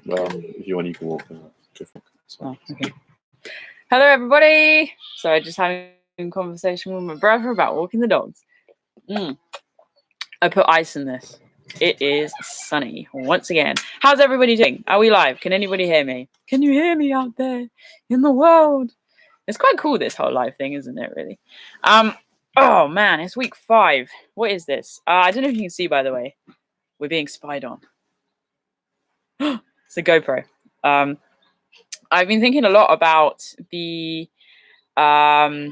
If you want, you can walk. Oh, okay. Hello, everybody. So I just having a conversation with my brother about walking the dogs. I put ice in this. It is sunny once again. How's everybody doing? Are we live? Can anybody hear me? Can you hear me out there in the world? It's quite cool, this whole live thing, isn't it, really? Oh, man, it's week 5. What is this? I don't know if you can see, by the way. We're being spied on. It's a GoPro. I've been thinking a lot about the... why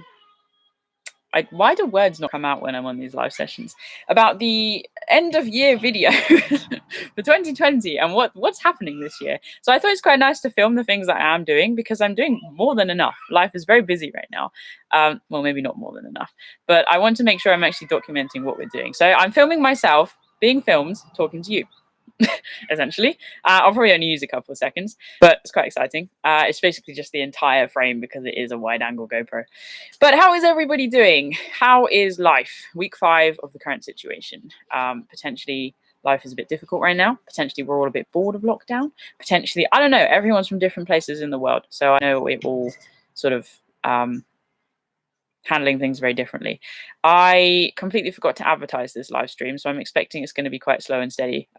do words not come out when I'm on these live sessions? About the end of year video for 2020 and what's happening this year. So I thought it's quite nice to film the things that I am doing because I'm doing more than enough. Life is very busy right now. Well, maybe not more than enough, but I want to make sure I'm actually documenting what we're doing. So I'm filming myself being filmed, talking to you. Essentially, I'll probably only use a couple of seconds, but it's quite exciting. It's basically just the entire frame because it is a wide angle GoPro. But how is everybody doing? How is life? Week 5 of the current situation. Potentially life is a bit difficult right now. Potentially we're all a bit bored of lockdown. Potentially, I don't know, everyone's from different places in the world. So I know we're all sort of handling things very differently. I completely forgot to advertise this live stream, so I'm expecting it's going to be quite slow and steady.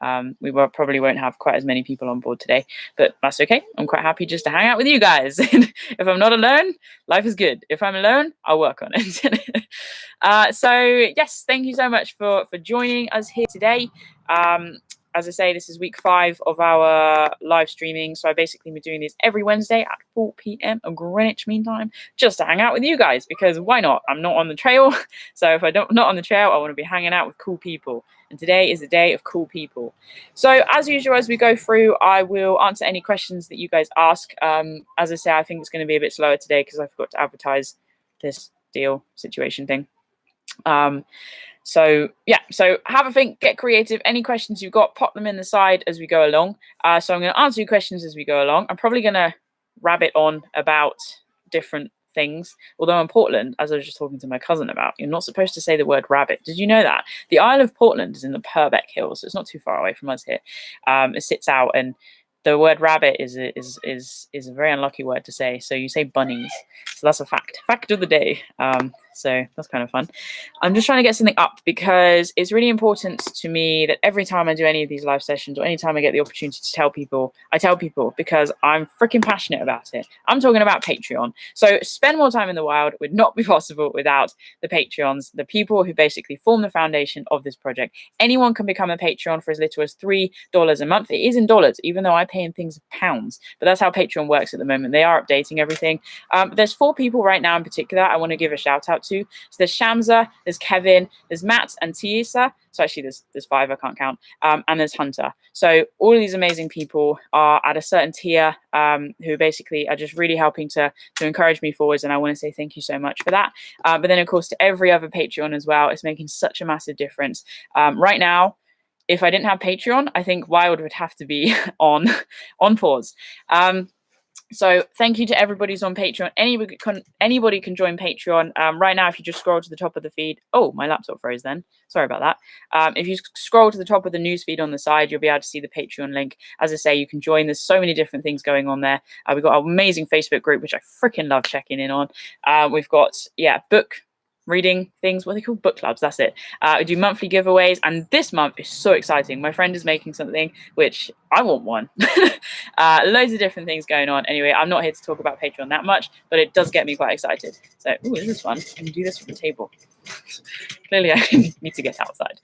We probably won't have quite as many people on board today, but that's okay. I'm quite happy just to hang out with you guys. If I'm not alone, life is good. If I'm alone, I'll work on it. So yes, thank you so much for joining us here today. As I say, this is week 5 of our live streaming. So I basically been doing these every Wednesday at 4 p.m. of Greenwich Mean Time, just to hang out with you guys, because why not? I'm not on the trail. So if I'm not on the trail, I want to be hanging out with cool people. And today is the day of cool people. So as usual, as we go through, I will answer any questions that you guys ask. As I say, I think it's going to be a bit slower today because I forgot to advertise this deal situation thing. So yeah, so have a think, get creative. Any questions you've got, pop them in the side as we go along. So I'm going to answer your questions as we go along. I'm probably going to rabbit on about different things. Although in Portland, as I was just talking to my cousin about, you're not supposed to say the word rabbit. Did you know that? The Isle of Portland is in the Purbeck Hills, so it's not too far away from us here. It sits out, and the word rabbit is a very unlucky word to say. So you say bunnies. So that's a fact of the day. So that's kind of fun. I'm just trying to get something up because it's really important to me that every time I do any of these live sessions or anytime I get the opportunity to tell people, I tell people because I'm freaking passionate about it. I'm talking about Patreon. So spend more time in the wild would not be possible without the Patreons, the people who basically form the foundation of this project. Anyone can become a Patreon for as little as $3 a month. It is in dollars, even though I pay in things of pounds. But that's how Patreon works at the moment. They are updating everything. There's 4 people right now in particular I want to give a shout out to. So there's Shamsa, there's Kevin, there's Matt and Tiesa. So actually there's 5, I can't count. And there's Hunter. So all of these amazing people are at a certain tier who basically are just really helping to encourage me forwards. And I want to say thank you so much for that. But then of course to every other Patreon as well, it's making such a massive difference. Right now, if I didn't have Patreon, I think Wild would have to be on pause. So thank you to everybody who's on Patreon. Anybody can join Patreon. Right now, if you just scroll to the top of the feed. Oh, my laptop froze then. Sorry about that. If you scroll to the top of the news feed on the side, you'll be able to see the Patreon link. As I say, you can join. There's so many different things going on there. We've got an amazing Facebook group, which I freaking love checking in on. We've got, book reading things, what they call book clubs, that's it. We do monthly giveaways, and this month is so exciting. My friend is making something which I want one. Loads of different things going on. Anyway, I'm not here to talk about Patreon that much, but it does get me quite excited. So, ooh, this is fun. I can do this from the table. Clearly I need to get outside.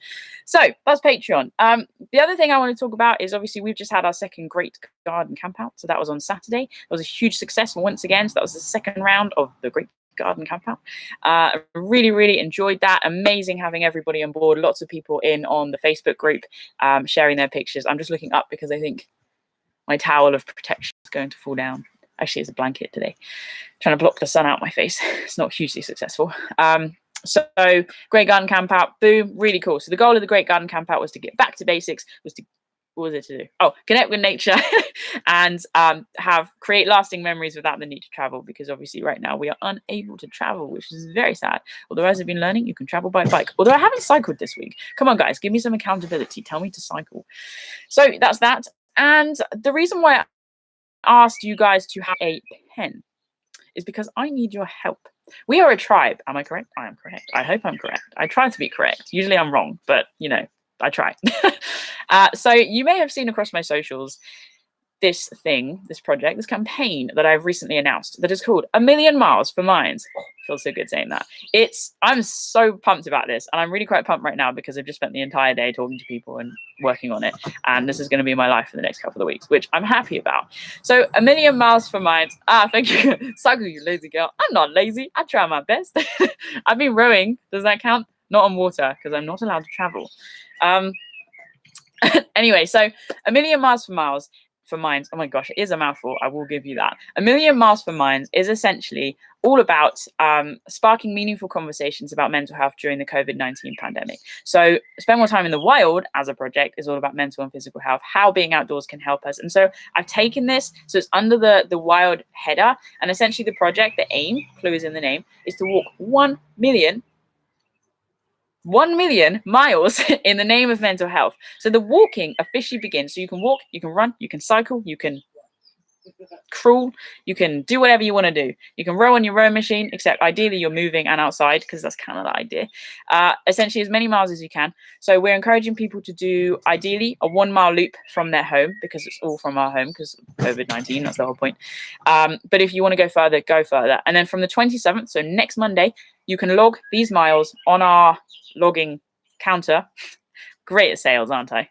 So that's Patreon. The other thing I want to talk about is obviously we've just had our second Great Garden Camp Out. So that was on Saturday. It was a huge success once again. So that was the second round of the Great Garden Camp Out. Really enjoyed that. Amazing having everybody on board. Lots of people in on the Facebook group sharing their pictures. I'm just looking up because I think my towel of protection is going to fall down. Actually, it's a blanket today. Trying to block the sun out my face. It's not hugely successful. So Great Garden Camp Out, boom, really cool. So the goal of the Great Garden Camp Out was to get back to basics, what was it to do? Oh, connect with nature and create lasting memories without the need to travel, because obviously right now we are unable to travel, which is very sad. Although, as I've been learning, you can travel by bike. Although I haven't cycled this week. Come on, guys, give me some accountability. Tell me to cycle. So that's that. And the reason why I asked you guys to have a pen is because I need your help. We are a tribe. Am I correct? I am correct. I hope I'm correct. I try to be correct. Usually I'm wrong, but I try. So you may have seen across my socials this project, this campaign that I've recently announced that is called A Million Miles for Minds. Oh, feels so good saying that. I'm so pumped about this, and I'm really quite pumped right now because I've just spent the entire day talking to people and working on it, and this is going to be my life for the next couple of weeks, which I'm happy about. So A Million Miles for Minds. Thank you. Suck you lazy girl. I'm not lazy. I try my best. I've been rowing. Does that count? Not on water because I'm not allowed to travel. Anyway, so A Million Miles for Minds. Oh my gosh, it is a mouthful. I will give you that. A Million Miles for Minds is essentially all about sparking meaningful conversations about mental health during the COVID-19 pandemic. So Spend More Time in the Wild as a project is all about mental and physical health, how being outdoors can help us. And so I've taken this, so it's under the Wild header, and essentially the project, the aim, clue is in the name, is to walk 1 million miles in the name of mental health. So the walking officially begins. So you can walk, you can run, you can cycle, you can crawl, you can do whatever you want to do. You can row on your rowing machine, except ideally you're moving and outside because that's kind of the idea. Essentially as many miles as you can. So we're encouraging people to do ideally a 1 mile loop from their home, because it's all from our home because of COVID-19, that's the whole point. But if you want to go further, go further. And then from the 27th, so next Monday, you can log these miles on our logging counter. Great at sales, aren't I?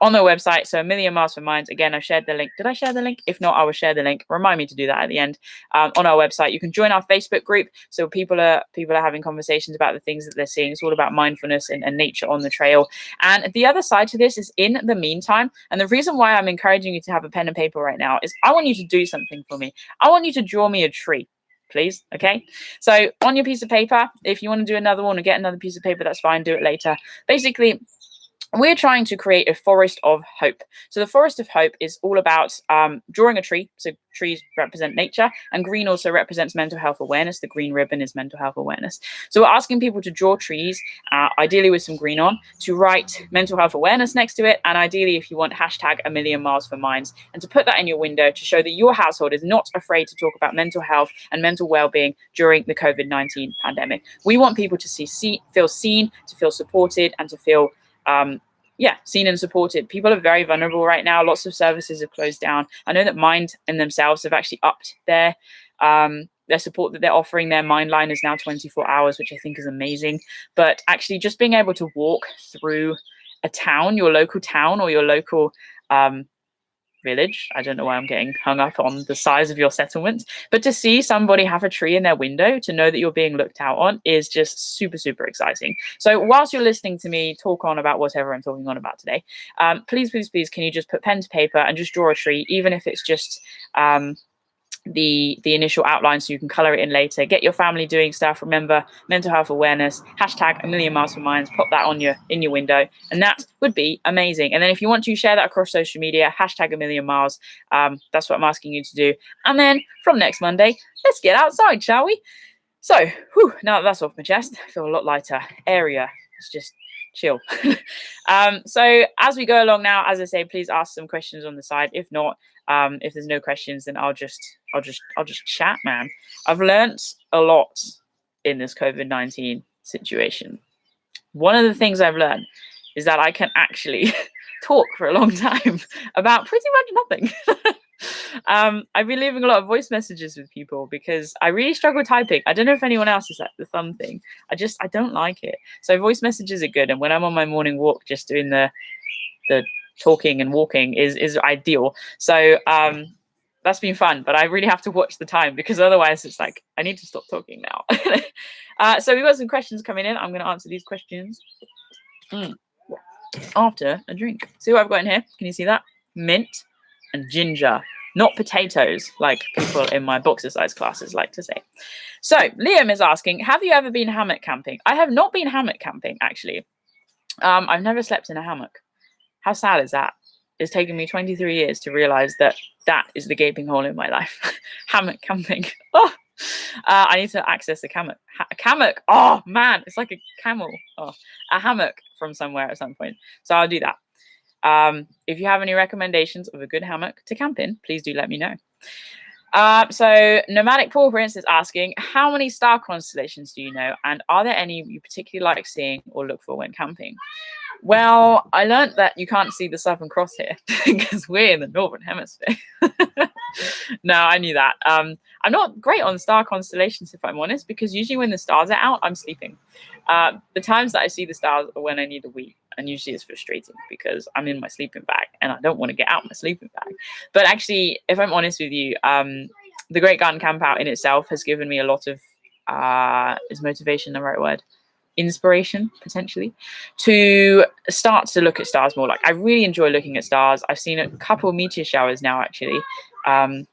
On their website. So A Million Miles for Minds. Again, I've shared the link. Did I share the link? If not, I will share the link. Remind me to do that at the end. On our website, you can join our Facebook group. So people are having conversations about the things that they're seeing. It's all about mindfulness and nature on the trail. And the other side to this is in the meantime. And the reason why I'm encouraging you to have a pen and paper right now is I want you to do something for me. I want you to draw me a tree. Please. Okay. So on your piece of paper, if you want to do another one or get another piece of paper, that's fine. Do it later. Basically, we're trying to create a forest of hope. So the forest of hope is all about drawing a tree. So trees represent nature, and green also represents mental health awareness. The green ribbon is mental health awareness. So we're asking people to draw trees, ideally with some green on, to write mental health awareness next to it, and ideally, if you want, hashtag A Million Miles for Minds, and to put that in your window to show that your household is not afraid to talk about mental health and mental well-being during the COVID-19 pandemic. We want people to feel seen, to feel supported, and to feel seen and supported. People are very vulnerable right now. Lots of services have closed down. I know that Mind and themselves have actually upped their support that they're offering. Their Mind line is now 24 hours, which I think is amazing. But actually just being able to walk through a town, your local town or your local village. I don't know why I'm getting hung up on the size of your settlement, but to see somebody have a tree in their window, to know that you're being looked out on, is just super, super exciting. So whilst you're listening to me talk on about whatever I'm talking on about today, please, can you just put pen to paper and just draw a tree, even if it's just the initial outline, so you can color it in later. Get your family doing stuff. Remember, mental health awareness, hashtag A Million Miles for Minds, pop that on in your window, and that would be amazing. And then if you want to share that across social media, hashtag A Million Miles. That's what I'm asking you to do. And then from next Monday, let's get outside, shall we? So now that that's off my chest, I feel a lot lighter. Area, it's just chill. So as we go along now, as I say, please ask some questions on the side. If not, if there's no questions, then I'll just chat, man. I've learnt a lot in this COVID-19 situation. One of the things I've learned is that I can actually talk for a long time about pretty much nothing. I've been leaving a lot of voice messages with people because I really struggle typing. I don't know if anyone else is like the thumb thing. I don't like it. So voice messages are good. And when I'm on my morning walk, just doing the talking and walking is ideal. So that's been fun, but I really have to watch the time because otherwise it's like I need to stop talking now. So we've got some questions coming in. I'm going to answer these questions after a drink. See what I've got in here? Can you see that? Mint and ginger, not potatoes like people in my boxer size classes like to say. So Liam is asking, have you ever been hammock camping? I have not been hammock camping, actually. I've never slept in a hammock. How sad is that? It's taken me 23 years to realize that is the gaping hole in my life. Hammock camping. Oh, I need to access a hammock. Hammock. Oh man, it's like a camel. Oh, a hammock from somewhere at some point. So I'll do that. If you have any recommendations of a good hammock to camp in, please do let me know. So Nomadic Paw Prince is asking, how many star constellations do you know, and are there any you particularly like seeing or look for when camping? Well, I learned that you can't see the Southern Cross here because we're in the Northern Hemisphere. No, I knew that. I'm not great on star constellations, if I'm honest, because usually when the stars are out, I'm sleeping. The times that I see the stars are when I need a wee, and usually it's frustrating because I'm in my sleeping bag and I don't want to get out my sleeping bag. But actually, if I'm honest with you, the Great Garden Camp Out in itself has given me a lot of, is motivation the right word? Inspiration, potentially, to start to look at stars more. Like, I really enjoy looking at stars. I've seen a couple of meteor showers now, actually, in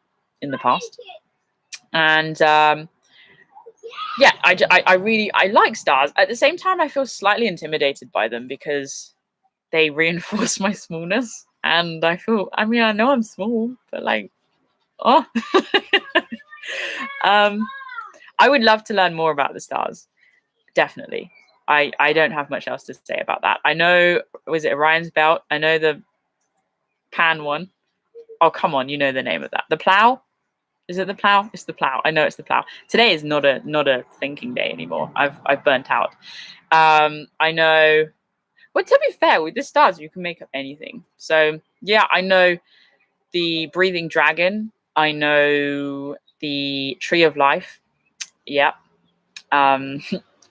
the past. And yeah, I like stars. At the same time, I feel slightly intimidated by them because they reinforce my smallness. And I know I'm small, but like, oh. I would love to learn more about the stars. Definitely. I don't have much else to say about that. I know, was it Orion's Belt? I know the Pan one. Oh, come on, you know the name of that. The Plough? Is it the Plough? It's the Plough. I know it's the Plough. Today is not a thinking day anymore. I've burnt out. I know. Well, to be fair, with the stars, you can make up anything. So yeah, I know the Breathing Dragon. I know the Tree of Life. Yeah.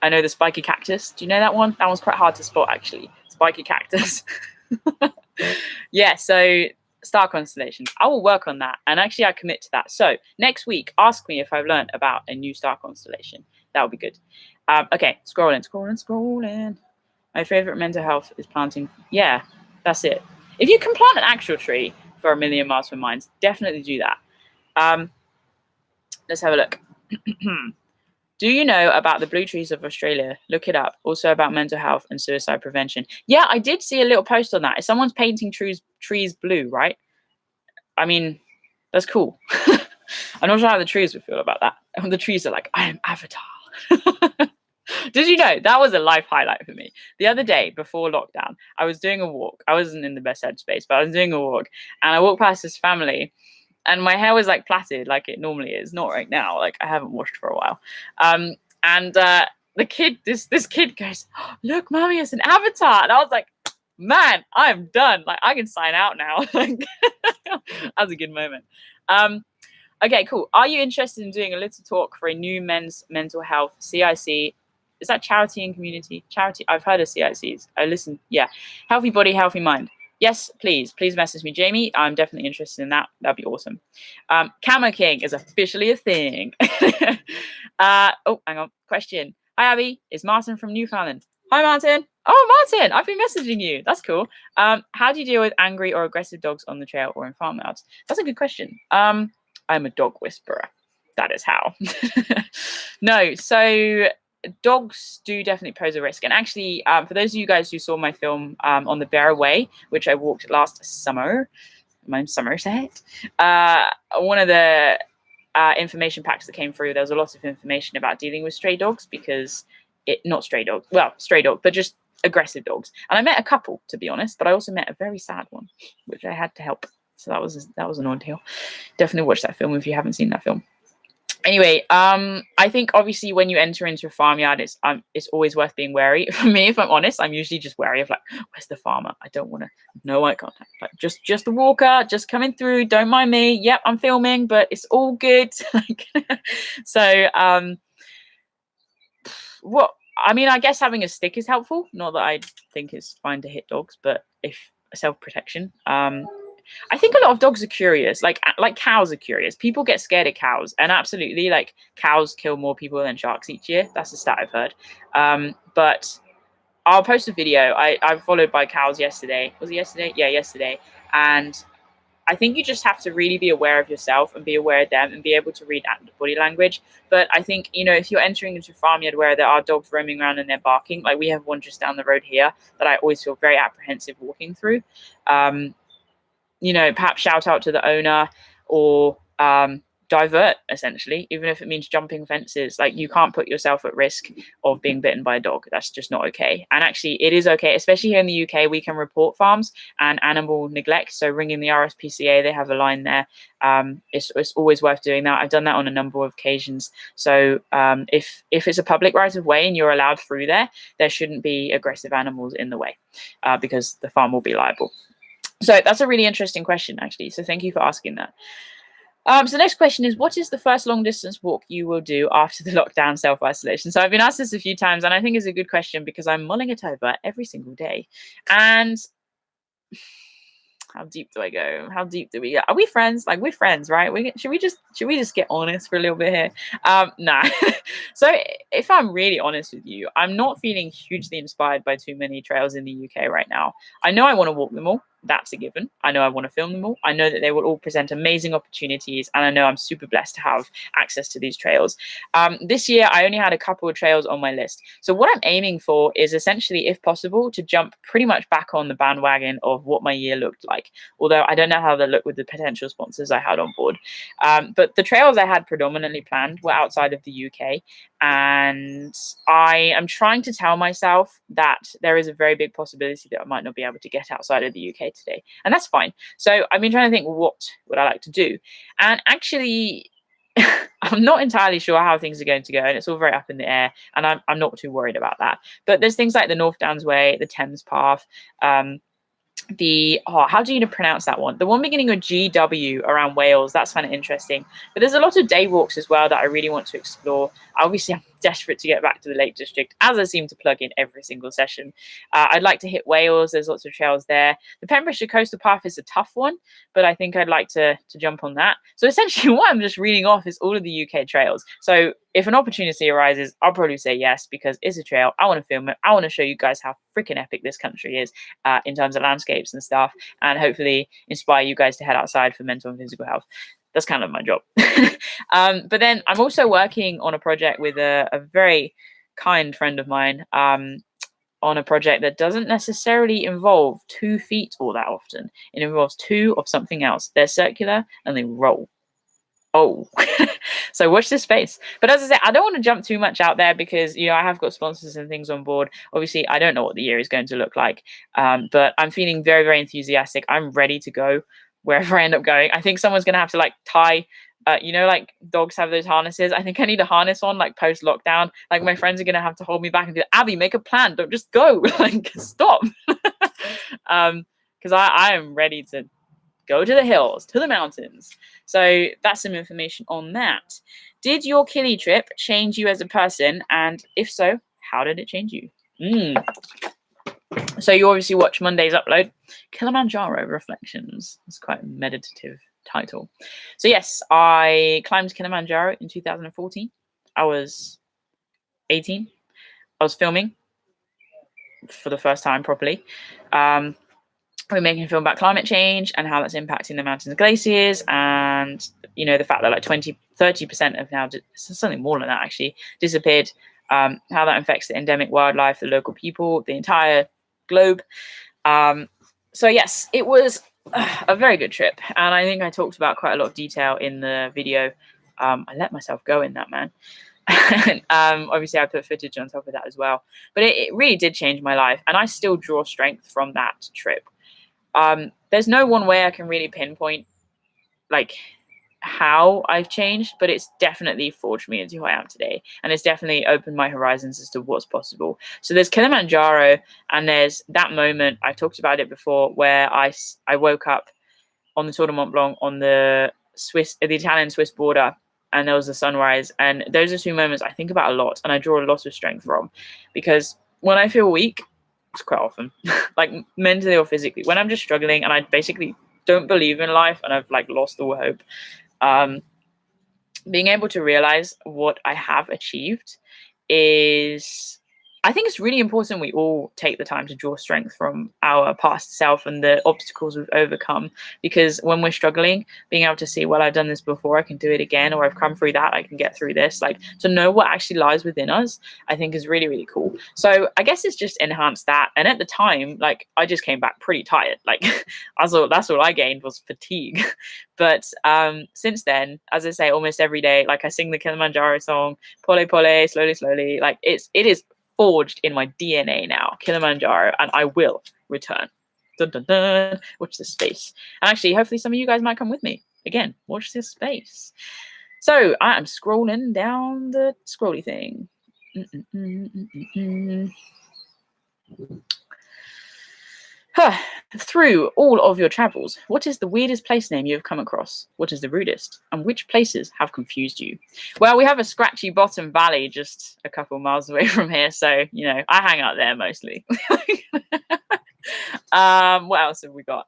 I know the Spiky Cactus. Do you know that one? That one's quite hard to spot, actually. Spiky Cactus. Yeah, so star constellations. I will work on that. And actually, I commit to that. So next week, ask me if I've learned about a new star constellation. That would be good. Okay, scrolling. My favorite mental health is planting. Yeah, that's it. If you can plant an actual tree for 1,000,000 miles from mines, definitely do that. Let's have a look. Do you know about the blue trees of Australia? Look it up. Also about mental health and suicide prevention. Yeah, I did see a little post on that. If someone's painting trees blue, right? I mean, that's cool. I'm not sure how the trees would feel about that. The trees are like, I am Avatar. Did you know that was a life highlight for me? The other day before lockdown, I was doing a walk. I wasn't in the best headspace, but I was doing a walk, and I walked past this family. And my hair was like plaited like it normally is. Not right now. Like I haven't washed for a while. And the kid, this kid goes, oh, look, mommy, it's an avatar. And I was like, man, I'm done. Like I can sign out now. Like that was a good moment. Okay, cool. Are you interested in doing a little talk for a new men's mental health CIC? Is that charity and community? Charity. I've heard of CICs. I listen. Yeah. Healthy body, healthy mind. Yes, please message me, Jamie. I'm definitely interested in that. That'd be awesome. Camo King is officially a thing. Oh, hang on. Question. Hi, Abbie. It's Martin from Newfoundland. Hi, Martin. Oh, Martin, I've been messaging you. That's cool. How do you deal with angry or aggressive dogs on the trail or in farmyards? That's a good question. I'm a dog whisperer. That is how. No, so dogs do definitely pose a risk. And actually, for those of you guys who saw my film on the Bear Away, which I walked last summer, I'm Somerset, one of the information packs that came through, there was a lot of information about dealing with stray dogs because not stray dogs, well, stray dogs, but just aggressive dogs. And I met a couple, to be honest, but I also met a very sad one, which I had to help. So that was an ordeal. Definitely watch that film if you haven't seen that film. Anyway, I think obviously when you enter into a farmyard, it's always worth being wary. For me, if I'm honest, I'm usually just wary of like, where's the farmer? I don't want to, no eye contact. Like just a walker, just coming through. Don't mind me. Yep, I'm filming, but it's all good. So, what I mean, I guess having a stick is helpful. Not that I think it's fine to hit dogs, but if self-protection. I think a lot of dogs are curious, like cows are curious. People get scared of cows, and absolutely, like cows kill more people than sharks each year. That's a stat I've heard. But I'll post a video. I followed by cows yesterday. Was it yesterday? Yeah, yesterday. And I think you just have to really be aware of yourself and be aware of them and be able to read body language. But I think, if you're entering into a farmyard where there are dogs roaming around and they're barking, like we have one just down the road here that I always feel very apprehensive walking through. Perhaps shout out to the owner or divert, essentially, even if it means jumping fences. Like, you can't put yourself at risk of being bitten by a dog. That's just not okay. And actually, it is okay, especially here in the UK. We can report farms and animal neglect. So ringing the RSPCA, they have a line there. It's always worth doing that. I've done that on a number of occasions. So if it's a public right of way and you're allowed through there shouldn't be aggressive animals in the way, because the farm will be liable. So that's a really interesting question, actually. So thank you for asking that. So the next question is, what is the first long distance walk you will do after the lockdown self-isolation? So I've been asked this a few times, and I think it's a good question because I'm mulling it over every single day. And how deep do I go? How deep do we go? Are we friends? Like, we're friends, right? Should we just get honest for a little bit here? Nah. So if I'm really honest with you, I'm not feeling hugely inspired by too many trails in the UK right now. I know I want to walk them all. That's a given. I know I want to film them all. I know that they will all present amazing opportunities, and I know I'm super blessed to have access to these trails. This year, I only had a couple of trails on my list. So what I'm aiming for is essentially, if possible, to jump pretty much back on the bandwagon of what my year looked like. Although I don't know how they look with the potential sponsors I had on board. But the trails I had predominantly planned were outside of the UK. And I am trying to tell myself that there is a very big possibility that I might not be able to get outside of the UK today. And that's fine. So I've been trying to think, what would I like to do? And actually, I'm not entirely sure how things are going to go, and it's all very up in the air, and I'm not too worried about that. But there's things like the North Downs Way, the Thames Path, how do you pronounce that one? The one beginning with GW around Wales. That's kind of interesting. But there's a lot of day walks as well that I really want to explore. Obviously, I'm desperate to get back to the Lake District, as I seem to plug in every single session. I'd like to hit Wales. There's lots of trails there. The Pembrokeshire Coastal Path is a tough one, but I think I'd like to jump on that. So essentially, what I'm just reading off is all of the UK trails. So if an opportunity arises, I'll probably say yes, because it's a trail. I want to film it. I want to show you guys how freaking epic this country is in terms of landscapes and stuff, and hopefully inspire you guys to head outside for mental and physical health. That's kind of my job. But then I'm also working on a project with a very kind friend of mine, on a project that doesn't necessarily involve 2 feet all that often. It involves 2 of something else. They're circular and they roll. Oh, so watch this space. But as I said, I don't want to jump too much out there because, I have got sponsors and things on board. Obviously, I don't know what the year is going to look like, but I'm feeling very, very enthusiastic. I'm ready to go wherever I end up going. I think someone's going to have to tie, like dogs have those harnesses. I think I need a harness on, like post lockdown. Like, my friends are going to have to hold me back and be like, Abbie, make a plan. Don't just go. Like, stop. Because I am ready to go to the hills, to the mountains. So that's some information on that. Did your Kili trip change you as a person? And if so, how did it change you? So you obviously watch Monday's upload, Kilimanjaro Reflections. It's quite a meditative title. So yes, I climbed Kilimanjaro in 2014. I was 18. I was filming for the first time properly. We're making a film about climate change and how that's impacting the mountains and glaciers, and the fact that like 30% have now, something more than that actually, disappeared, how that affects the endemic wildlife, the local people, the entire globe. So yes, it was a very good trip, and I think I talked about quite a lot of detail in the video. I let myself go in that, man. Obviously I put footage on top of that as well, but it really did change my life, and I still draw strength from that trip. There's no one way I can really pinpoint like how I've changed, but it's definitely forged me into who I am today, and it's definitely opened my horizons as to what's possible. So there's Kilimanjaro, and there's that moment, I talked about it before, where I woke up on the Tour de Mont Blanc on the Italian-Swiss border, and there was a sunrise, and those are 2 moments I think about a lot, and I draw a lot of strength from, because when I feel weak, it's quite often, like mentally or physically, when I'm just struggling and I basically don't believe in life and I've like lost all hope, being able to realize what I have achieved is I think it's really important we all take the time to draw strength from our past self and the obstacles we've overcome. Because when we're struggling, being able to see, well, I've done this before, I can do it again, or I've come through that, I can get through this. Like, to know what actually lies within us, I think is really, really cool. So I guess it's just enhanced that. And at the time, like, I just came back pretty tired. Like, that's all I gained was fatigue. But since then, as I say, almost every day, like, I sing the Kilimanjaro song, Pole Pole, slowly, slowly. Like, it is forged in my DNA now, Kilimanjaro, and I will return. Dun, dun, dun. Watch this space. And actually, hopefully some of you guys might come with me. Again, watch this space. So I am scrolling down the scrolly thing. Through all of your travels, what is the weirdest place name you have come across? What is the rudest? And which places have confused you? Well, we have a scratchy bottom valley just a couple miles away from here, so, you know, I hang out there mostly. What else have we got?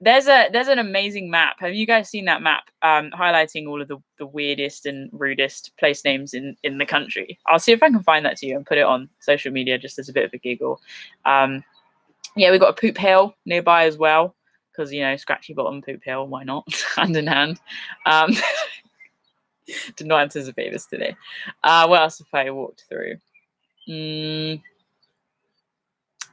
There's an amazing map. Have you guys seen that map highlighting all of the weirdest and rudest place names in the country? I'll see if I can find that to you and put it on social media just as a bit of a giggle. Yeah, we've got a poop hill nearby as well, because, you know, scratchy bottom, poop hill, why not? Hand in hand. Did not anticipate this today. What else have I walked through? You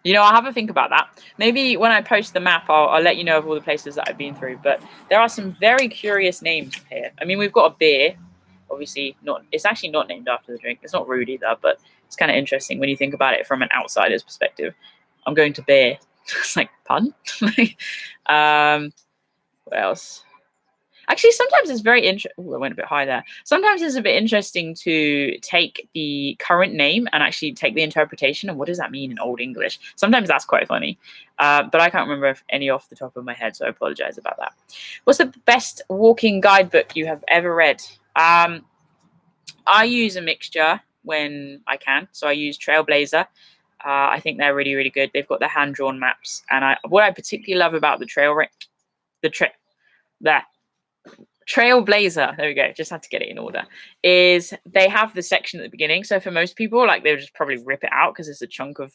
know, I'll have a think about that. Maybe when I post the map, I'll let you know of all the places that I've been through. But there are some very curious names here. I mean, we've got a beer. Obviously, it's actually not named after the drink. It's not rude either, but it's kind of interesting when you think about it from an outsider's perspective. I'm going to beer. It's like, pardon? What else? Actually, sometimes it's very interesting. I went a bit high there. Sometimes it's a bit interesting to take the current name and actually take the interpretation and what does that mean in Old English. Sometimes that's quite funny. But I can't remember any off the top of my head, so I apologize about that. What's the best walking guidebook you have ever read? I use a mixture when I can. So I use Trailblazer. I think they're really, really good. They've got the hand-drawn maps. And what I particularly love about the Trailblazer, there we go, just had to get it in order, is they have the section at the beginning. So for most people, like, they'll just probably rip it out because it's a chunk of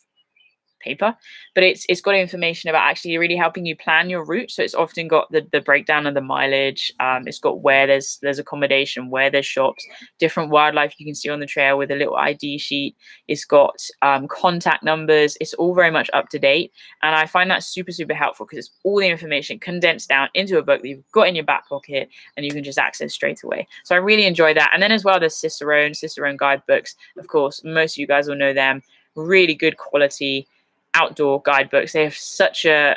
paper, but it's got information about actually really helping you plan your route. So it's often got the breakdown of the mileage. It's got where there's accommodation, where there's shops, different wildlife you can see on the trail with a little ID sheet. It's got contact numbers. It's all very much up to date, and I find that super, super helpful because it's all the information condensed down into a book that you've got in your back pocket and you can just access straight away. So I really enjoy that. And then as well, there's Cicerone guidebooks. Of course, most of you guys will know them. Really good quality outdoor guidebooks. They have such a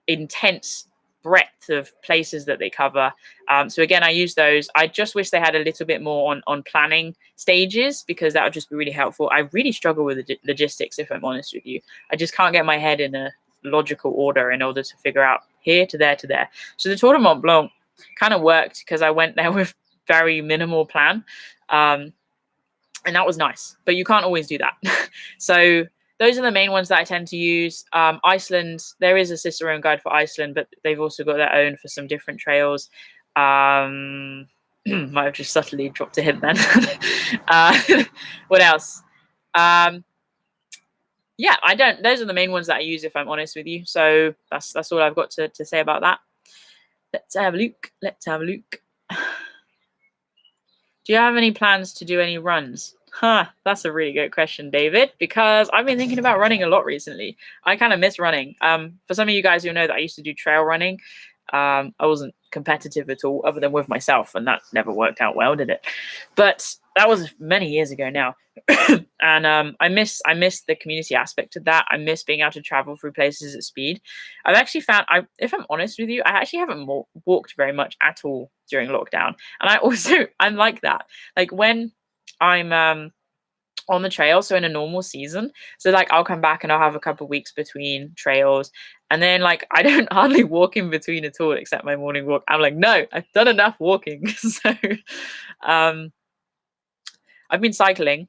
intense breadth of places that they cover. So again, I use those. I just wish they had a little bit more on planning stages, because that would just be really helpful. I really struggle with the logistics, if I'm honest with you. I just can't get my head in a logical order in order to figure out here to there to there. So the Tour de Mont Blanc kind of worked because I went there with very minimal plan. And that was nice, but you can't always do that. So those are the main ones that I tend to use. Iceland, there is a Cicerone guide for Iceland, but they've also got their own for some different trails. Might have just subtly dropped a hint then. What else? Yeah, I don't. Those are the main ones that I use, if I'm honest with you. So that's all I've got to say about that. Let's have a look. Do you have any plans to do any runs? That's a really good question, David, because I've been thinking about running a lot recently. I kind of miss running. For some of you guys who know that I used to do trail running, I wasn't competitive at all, other than with myself, and that never worked out well, did it? But that was many years ago now. And I miss the community aspect of that. I miss being able to travel through places at speed. I've actually found, if I'm honest with you, I actually haven't walked very much at all during lockdown. And I'm like that. Like when I'm on the trail, so in a normal season, so like I'll come back and I'll have a couple of weeks between trails, and then like I don't hardly walk in between at all except my morning walk. I'm like, no, I've done enough walking. So I've been cycling,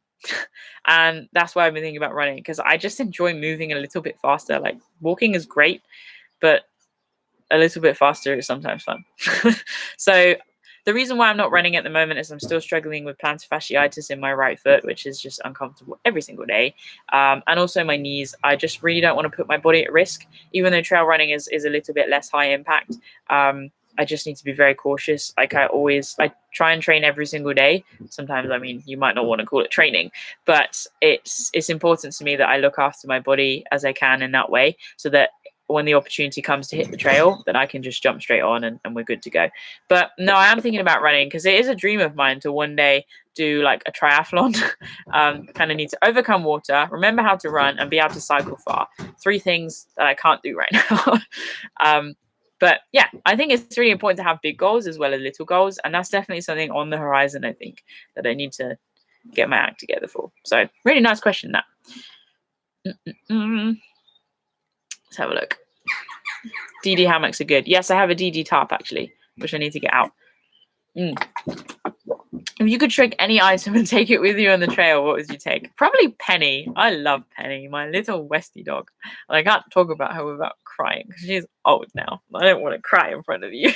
and that's why I've been thinking about running, because I just enjoy moving a little bit faster. Like walking is great, but a little bit faster is sometimes fun. So The reason why I'm not running at the moment is I'm still struggling with plantar fasciitis in my right foot, which is just uncomfortable every single day. And also my knees. I just really don't want to put my body at risk, even though trail running is a little bit less high impact. I just need to be very cautious. Like I try and train every single day. Sometimes, I mean, you might not want to call it training, but it's important to me that I look after my body as I can in that way, so that when the opportunity comes to hit the trail, then I can just jump straight on and we're good to go. But no, I am thinking about running because it is a dream of mine to one day do like a triathlon. Kind of need to overcome water, remember how to run, and be able to cycle far. 3 things that I can't do right now. But yeah, I think it's really important to have big goals as well as little goals. And that's definitely something on the horizon, I think, that I need to get my act together for. So really nice question, that. Let's have a look. DD hammocks are good. Yes, I have a DD tarp, actually, which I need to get out. If you could shrink any item and take it with you on the trail, what would you take? Probably Penny. I love Penny, my little Westie dog. And I can't talk about her without crying because she's old now. I don't want to cry in front of you.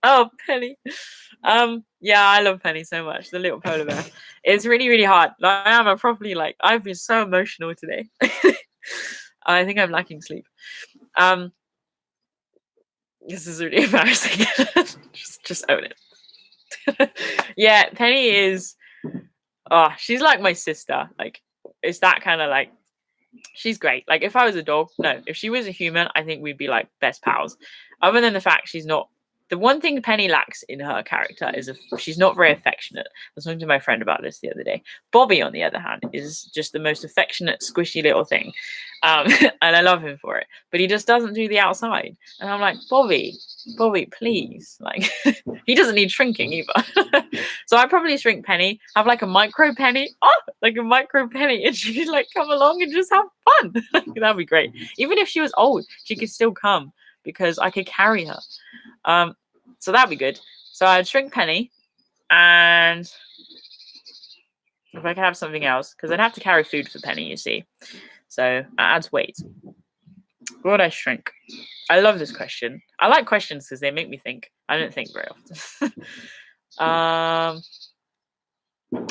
Oh, Penny. Yeah, I love Penny so much. The little polar bear. It's really, really hard. I've been so emotional today. I think I'm lacking sleep. This is really embarrassing. just own it. Yeah, Penny is she's like my sister. Like, it's that kind of like, she's great. Like, if I was a dog, no, if she was a human, I think we'd be like best pals. Other than the fact she's not, the one thing Penny lacks in her character is she's not very affectionate. I was talking to my friend about this the other day. Bobby, on the other hand, is just the most affectionate, squishy little thing. And I love him for it. But he just doesn't do the outside. And I'm like, Bobby, please. Like, he doesn't need shrinking either. So I'd probably shrink Penny, have like a micro Penny. Like a micro Penny. And she could like come along and just have fun. That'd be great. Even if she was old, she could still come because I could carry her. So that'd be good. So I'd shrink Penny, and if I could have something else, because I'd have to carry food for Penny, you see. So that adds weight. What would I shrink? I love this question. I like questions because they make me think. I don't think very often.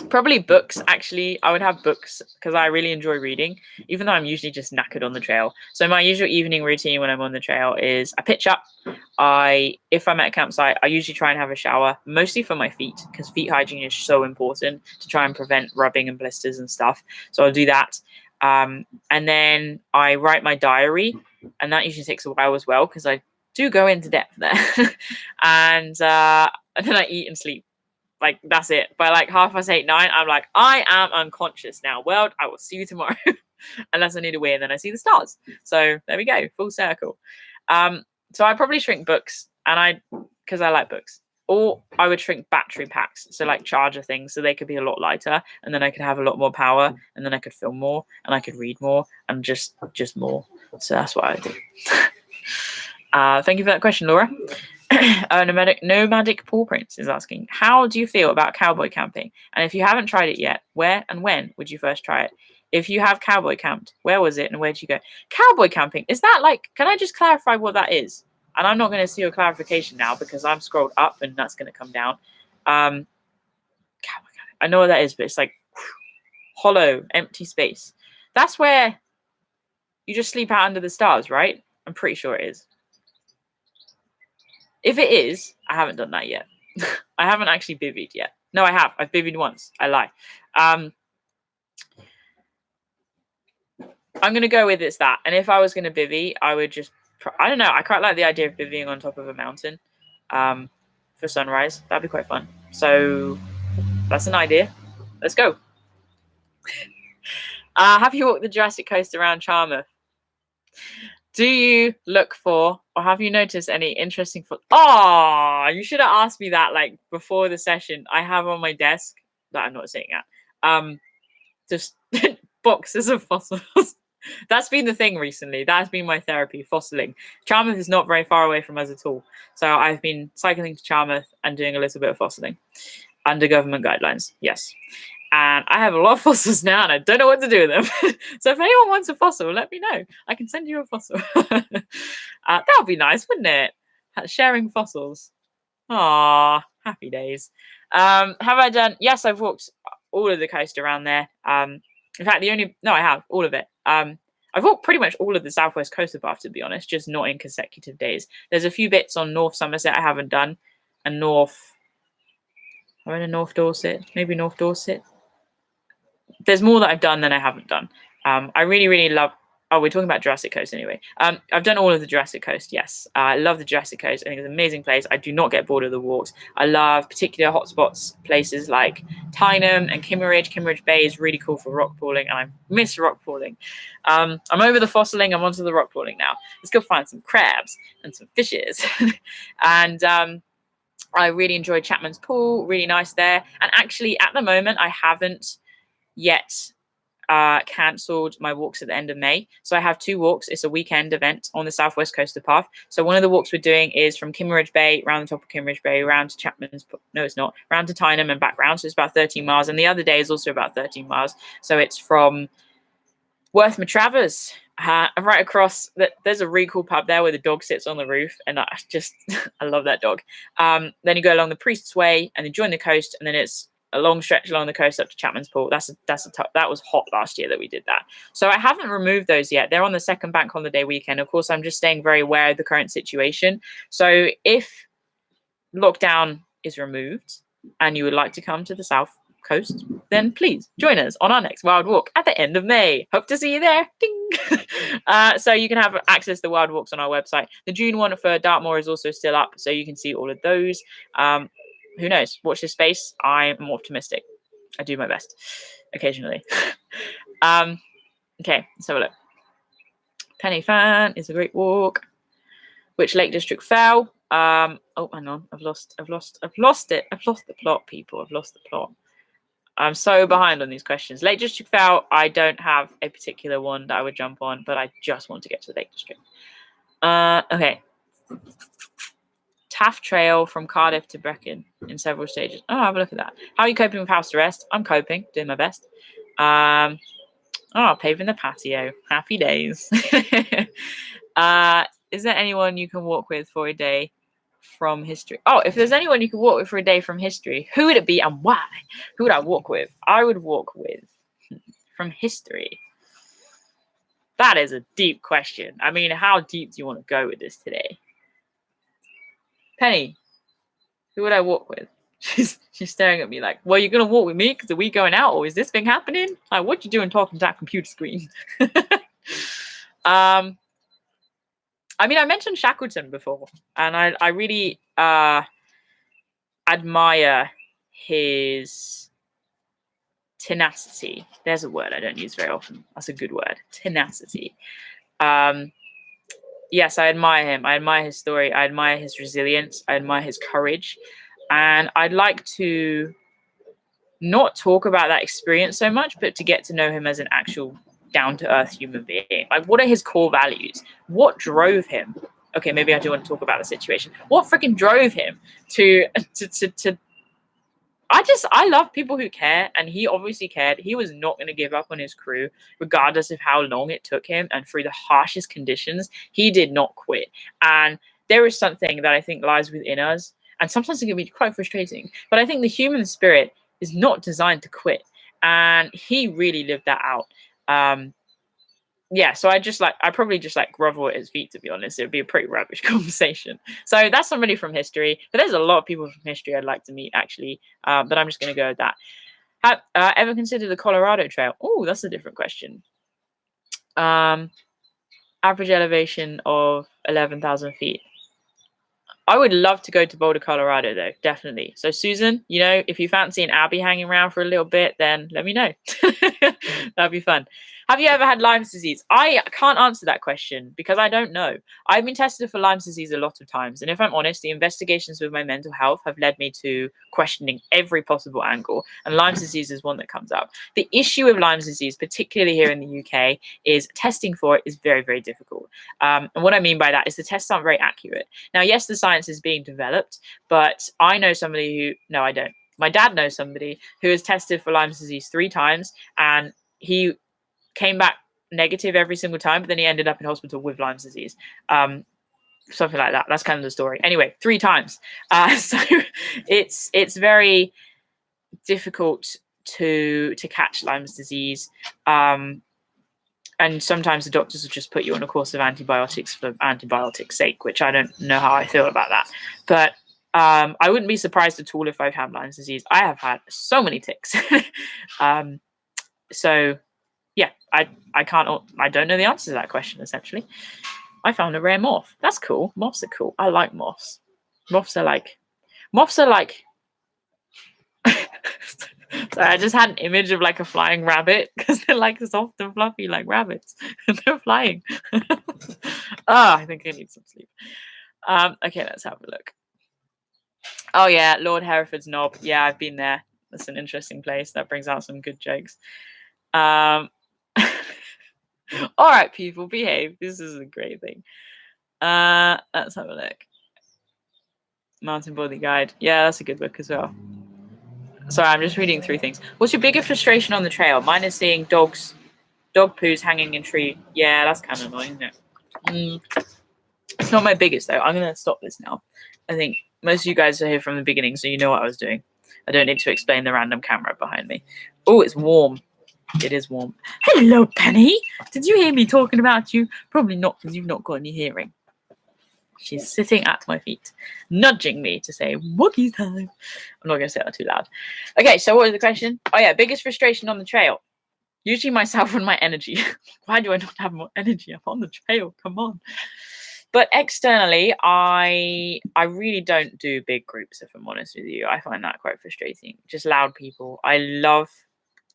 Probably books, actually. I would have books because I really enjoy reading, even though I'm usually just knackered on the trail. So my usual evening routine when I'm on the trail is I pitch up. If I'm at a campsite, I usually try and have a shower, mostly for my feet, because feet hygiene is so important to try and prevent rubbing and blisters and stuff. So I'll do that. And then I write my diary, and that usually takes a while as well because I do go into depth there. And then I eat and sleep. Like, that's it. By like 8:30, 9, I'm like, I am unconscious now. World, I will see you tomorrow. Unless I need a wee, and then I see the stars. So there we go, full circle. So I probably shrink books, and because I like books. Or I would shrink battery packs, so like charger things, so they could be a lot lighter, and then I could have a lot more power, and then I could film more, and I could read more, and just more. So that's what I do. Thank you for that question, Laura. Nomadic Paw Prince is asking, how do you feel about cowboy camping? And if you haven't tried it yet, where and when would you first try it? If you have cowboy camped, where was it and where did you go? Cowboy camping, is that like, can I just clarify what that is? And I'm not going to see your clarification now because I'm scrolled up and that's going to come down. I know what that is, but it's like hollow, empty space. That's where you just sleep out under the stars, right? I'm pretty sure it is. If it is, I haven't done that yet. I haven't actually bivvied yet. No, I have. I've bivvied once. I lie. I'm going to go with it's that. And if I was going to bivvy, I would just, I don't know. I quite like the idea of bivvying on top of a mountain for sunrise. That'd be quite fun. So that's an idea. Let's go. Have you walked the Jurassic Coast around Charmouth? Do you look for, or have you noticed any interesting you should have asked me that like before the session. I have on my desk that I'm not sitting at just boxes of fossils. That's been the thing recently. That's been my therapy, fossiling. Charmouth is not very far away from us at all. So I've been cycling to Charmouth and doing a little bit of fossiling under government guidelines. Yes. And I have a lot of fossils now, and I don't know what to do with them. So if anyone wants a fossil, let me know. I can send you a fossil. That would be nice, wouldn't it? Sharing fossils. Aww, Happy days. Have I done? Yes, I've walked all of the coast around there. In fact, I have all of it. I've walked pretty much all of the southwest coast of Bath, to be honest, just not in consecutive days. There's a few bits on North Somerset I haven't done, and North Dorset, maybe North Dorset. There's more that I've done than I haven't done. I really, really love. Oh, we're talking about Jurassic Coast anyway. I've done all of the Jurassic Coast, yes. I love the Jurassic Coast. I think it's an amazing place. I do not get bored of the walks. I love particular hotspots, places like Tyneham and Kimmeridge. Kimmeridge Bay is really cool for rock pooling, and I miss rock pooling. I'm over the fossiling. I'm onto the rock pooling now. Let's go find some crabs and some fishes. And I really enjoyed Chapman's Pool. Really nice there. And actually, at the moment, I haven't yet cancelled my walks at the end of May. So I have 2 walks. It's a weekend event on the southwest coast of Bath. So one of the walks we're doing is from Kimmeridge Bay, round the top of Kimmeridge Bay, round to Chapman's, no, it's not, round to Tyneham and back round. So it's about 13 miles. And the other day is also about 13 miles. So it's from Worth Matravers, right across. There's a really cool pub there where the dog sits on the roof. And I love that dog. Then you go along the Priest's Way and then join the coast. And then it's a long stretch along the coast up to Chapman's Pool. That was hot last year that we did that. So I haven't removed those yet. They're on the second bank holiday weekend. Of course, I'm just staying very aware of the current situation. So if lockdown is removed and you would like to come to the south coast, then please join us on our next Wild Walk at the end of May. Hope to see you there. Ding. So you can have access to the Wild Walks on our website. The June one for Dartmoor is also still up, so you can see all of those. Who knows? Watch this space. I'm optimistic. I do my best occasionally. Okay, let's have a look. Penny Fan is a great walk. Which Lake District fell? Oh, hang on. I've lost it. I've lost the plot, people. I've lost the plot. I'm so behind on these questions. Lake District fell. I don't have a particular one that I would jump on, but I just want to get to the Lake District. Okay. Taff Trail from Cardiff to Brecon in several stages. Oh, have a look at that. How are you coping with house arrest? I'm coping, doing my best. Paving the patio. Happy days. Is there anyone you can walk with for a day from history? Oh, if there's anyone you can walk with for a day from history, who would it be and why? Who would I walk with? I would walk with from history. That is a deep question. I mean, how deep do you want to go with this today? Penny, who would I walk with? She's staring at me like, well, you're going to walk with me because are we going out or is this thing happening? Like, what you doing talking to that computer screen? I mean, I mentioned Shackleton before, and I really admire his tenacity. There's a word I don't use very often. That's a good word. Tenacity. Yes, I admire him. I admire his story. I admire his resilience. I admire his courage. And I'd like to not talk about that experience so much, but to get to know him as an actual down-to-earth human being. Like, what are his core values? What drove him? Okay, maybe I do want to talk about the situation. What freaking drove him to I love people who care, and he obviously cared. He was not going to give up on his crew, regardless of how long it took him, and through the harshest conditions, he did not quit. And there is something that I think lies within us, and sometimes it can be quite frustrating, but I think the human spirit is not designed to quit, and he really lived that out. So I probably just grovel at his feet, to be honest. It would be a pretty rubbish conversation. So that's somebody from history. But there's a lot of people from history I'd like to meet, actually. But I'm just going to go with that. Have ever considered the Colorado Trail? Oh, that's a different question. Average elevation of 11,000 feet. I would love to go to Boulder, Colorado, though, definitely. So, Susan, if you fancy an Abbie hanging around for a little bit, then let me know. That'd be fun. Have you ever had Lyme's disease? I can't answer that question because I don't know. I've been tested for Lyme's disease a lot of times. And if I'm honest, the investigations with my mental health have led me to questioning every possible angle. And Lyme's disease is one that comes up. The issue with Lyme's disease, particularly here in the UK, is testing for it is very, very difficult. And what I mean by that is the tests aren't very accurate. Now, yes, the science is being developed, but I know somebody who, no, I don't. My dad knows somebody who has tested for Lyme's disease 3 times, and he came back negative every single time, but then he ended up in hospital with Lyme's disease. something like that. That's kind of the story. Anyway, 3 times. So it's very difficult to catch Lyme's disease. And sometimes the doctors will just put you on a course of antibiotics for antibiotics' sake, which I don't know how I feel about that. But I wouldn't be surprised at all if I've had Lyme's disease. I have had so many ticks. So yeah, I don't know the answer to that question, essentially. I found a rare moth. That's cool. Moths are cool. I like moths. Moths are like Sorry, I just had an image of like a flying rabbit because they're like soft and fluffy like rabbits. They're flying. I think I need some sleep. Okay, let's have a look. Oh yeah, Lord Hereford's Knob. Yeah, I've been there. That's an interesting place. That brings out some good jokes. All right, people, behave. This is a great thing. Let's have a look. Mountain Body Guide. Yeah, that's a good book as well. Sorry, I'm just reading through things. What's your biggest frustration on the trail? Mine is seeing dog poos hanging in tree. Yeah, that's kind of annoying, isn't it? It's not my biggest though. I'm gonna stop this now. I think most of you guys are here from the beginning, so you know what I was doing. I don't need to explain the random camera behind me. Oh, it's warm. It is warm. Hello, Penny. Did you hear me talking about you? Probably not, because you've not got any hearing. She's sitting at my feet, nudging me to say, "Wookiee time." I'm not going to say that too loud. Okay, so what was the question? Oh yeah, biggest frustration on the trail. Usually myself and my energy. Why do I not have more energy? I'm on the trail. Come on. But externally, I really don't do big groups, if I'm honest with you. I find that quite frustrating. Just loud people. I love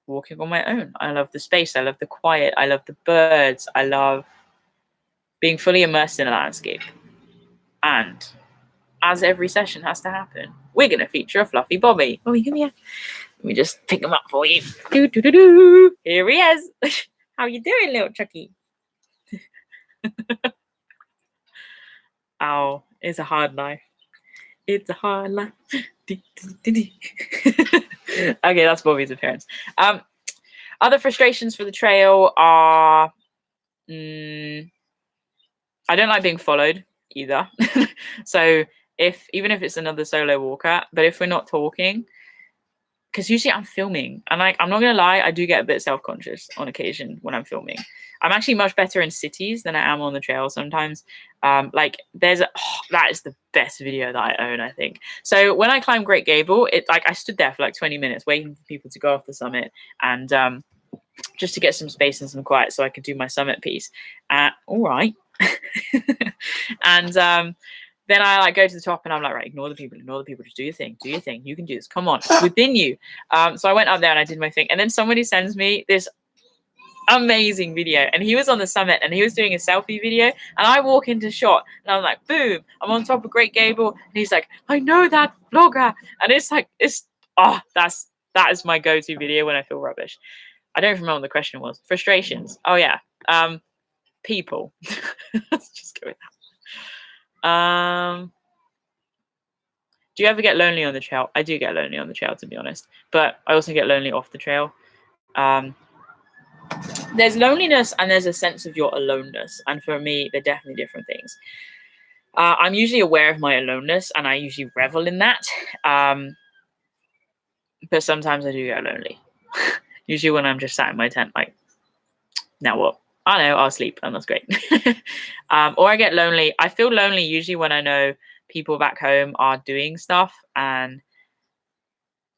walking on my own. I love the space. I love the quiet. I love the birds. I love being fully immersed in a landscape. And as every session has to happen, we're going to feature a fluffy Bobby. Bobby, come here. Let me just pick him up for you. Doo-doo-doo-doo. Here he is. How you doing, little Chucky? Ow, it's a hard life. It's a hard life. Okay, that's Bobby's appearance. Other frustrations for the trail are... I don't like being followed either. So even if it's another solo walker, but if we're not talking, because usually I'm filming, and I'm not gonna lie, I do get a bit self-conscious on occasion when I'm filming. I'm actually much better in cities than I am on the trail sometimes. Like that is the best video that I own, I think. So when I climbed Great Gable, I stood there for like 20 minutes waiting for people to go off the summit, and just to get some space and some quiet so I could do my summit piece. All right. And then I go to the top and I'm like, right, ignore the people, just do your thing, you can do this, come on, it's within you. So I went up there and I did my thing, and then somebody sends me this amazing video, and he was on the summit and he was doing a selfie video, and I walk into shot and I'm like, boom, I'm on top of Great Gable, and he's like, I know that vlogger, and it's like, that is my go-to video when I feel rubbish. I don't remember what the question was. Frustrations. Oh yeah. People. Let's just go with that. Do you ever get lonely on the trail? I do get lonely on the trail, to be honest, but I also get lonely off the trail. There's loneliness and there's a sense of your aloneness, and for me, they're definitely different things. I'm usually aware of my aloneness, and I usually revel in that. But sometimes I do get lonely. Usually when I'm just sat in my tent, like, now what? I know, I'll sleep, and that's great. Or I get lonely. I feel lonely usually when I know people back home are doing stuff and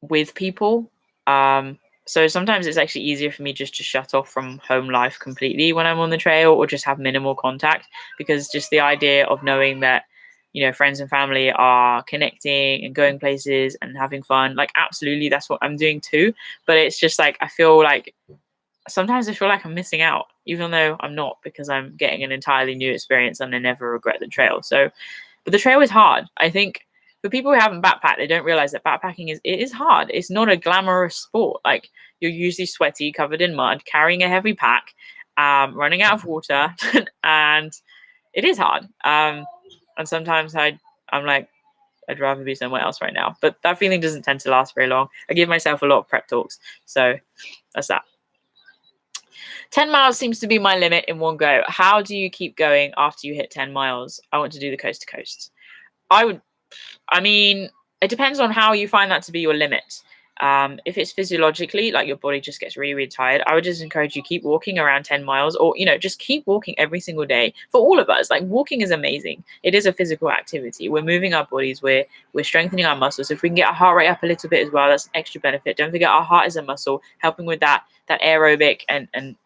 with people. So sometimes it's actually easier for me just to shut off from home life completely when I'm on the trail, or just have minimal contact, because just the idea of knowing that, you know, friends and family are connecting and going places and having fun, like, absolutely, that's what I'm doing too. But it's just like, sometimes I feel like I'm missing out, even though I'm not, because I'm getting an entirely new experience and I never regret the trail. So, but the trail is hard. I think for people who haven't backpacked, they don't realize that backpacking is hard. It's not a glamorous sport. Like, you're usually sweaty, covered in mud, carrying a heavy pack, running out of water, and it is hard. And sometimes I'm like, I'd rather be somewhere else right now. But that feeling doesn't tend to last very long. I give myself a lot of prep talks. So that's that. 10 miles seems to be my limit in one go. How do you keep going after you hit 10 miles? I want to do the coast to coast. I mean, it depends on how you find that to be your limit. If it's physiologically, like your body just gets really, really tired, I would just encourage you keep walking around 10 miles, or, just keep walking every single day. For all of us, like, walking is amazing. It is a physical activity. We're moving our bodies. We're strengthening our muscles. If we can get our heart rate up a little bit as well, that's an extra benefit. Don't forget, our heart is a muscle, helping with that aerobic and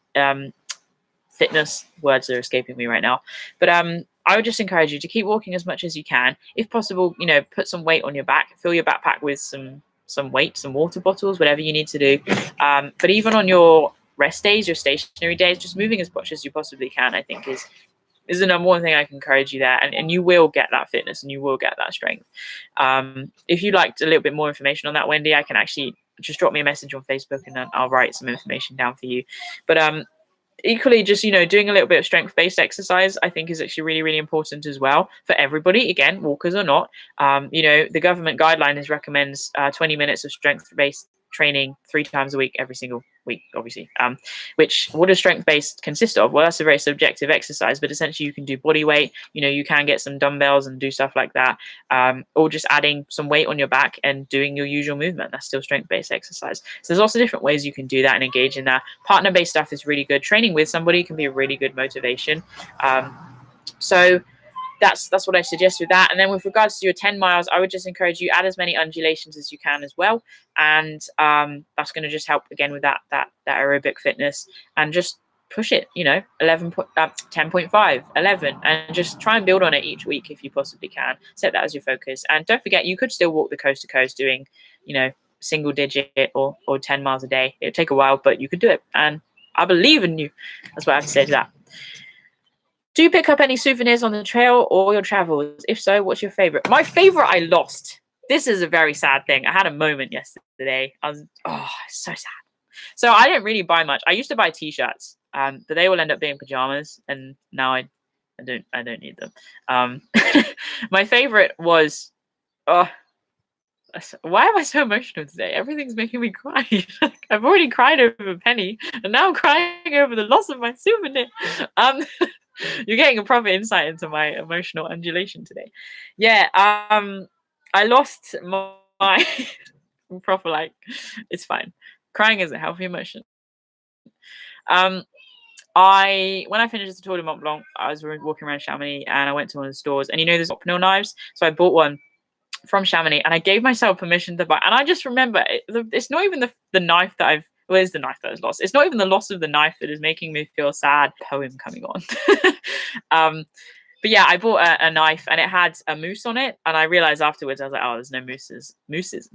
fitness. Words are escaping me right now. But I would just encourage you to keep walking as much as you can. If possible, put some weight on your back. Fill your backpack with some weight, some water bottles, whatever you need to do. But even on your rest days, your stationary days, just moving as much as you possibly can, I think is the number one thing I can encourage you there. And you will get that fitness and you will get that strength. If you'd like a little bit more information on that, Wendy, I can actually just drop me a message on Facebook and then I'll write some information down for you. But equally, just doing a little bit of strength-based exercise, I think, is actually really, really important as well for everybody. Again, walkers or not, the government guidelines recommends 20 minutes of strength-based training 3 times a week, every single week, obviously. Which, what does strength-based consist of? Well, that's a very subjective exercise, but essentially you can do body weight. You can get some dumbbells and do stuff like that, or just adding some weight on your back and doing your usual movement. That's still strength-based exercise. So there's lots of different ways you can do that and engage in that. Partner-based stuff is really good. Training with somebody can be a really good motivation. So that's what I suggest with that. And then with regards to your 10 miles, I would just encourage you, add as many undulations as you can as well. And that's going to just help again with that aerobic fitness, and just push it, 10.5, 11, and just try and build on it each week if you possibly can. Set that as your focus. And don't forget, you could still walk the coast to coast doing, single digit or 10 miles a day. It'll take a while, but you could do it. And I believe in you. That's what I have to say to that. Do you pick up any souvenirs on the trail or your travels? If so, what's your favorite? My favorite I lost. This is a very sad thing. I had a moment yesterday. It's so sad. So I didn't really buy much. I used to buy t-shirts, but they all end up being pajamas, and now I don't need them. My favorite was, why am I so emotional today? Everything's making me cry. I've already cried over a penny, and now I'm crying over the loss of my souvenir. You're getting a proper insight into my emotional undulation today. Yeah, I lost my proper, it's fine. Crying is a healthy emotion. When I finished the Tour de Mont Blanc, I was walking around Chamonix and I went to one of the stores, and there's optional knives. So I bought one from Chamonix and I gave myself permission to buy. And I just remember, it's not even the knife that it's the knife that I was lost. It's not even the loss of the knife that is making me feel sad. Poem coming on. But yeah, I bought a knife and it had a moose on it. And I realized afterwards, I was like, oh, there's no mooses. Mooses.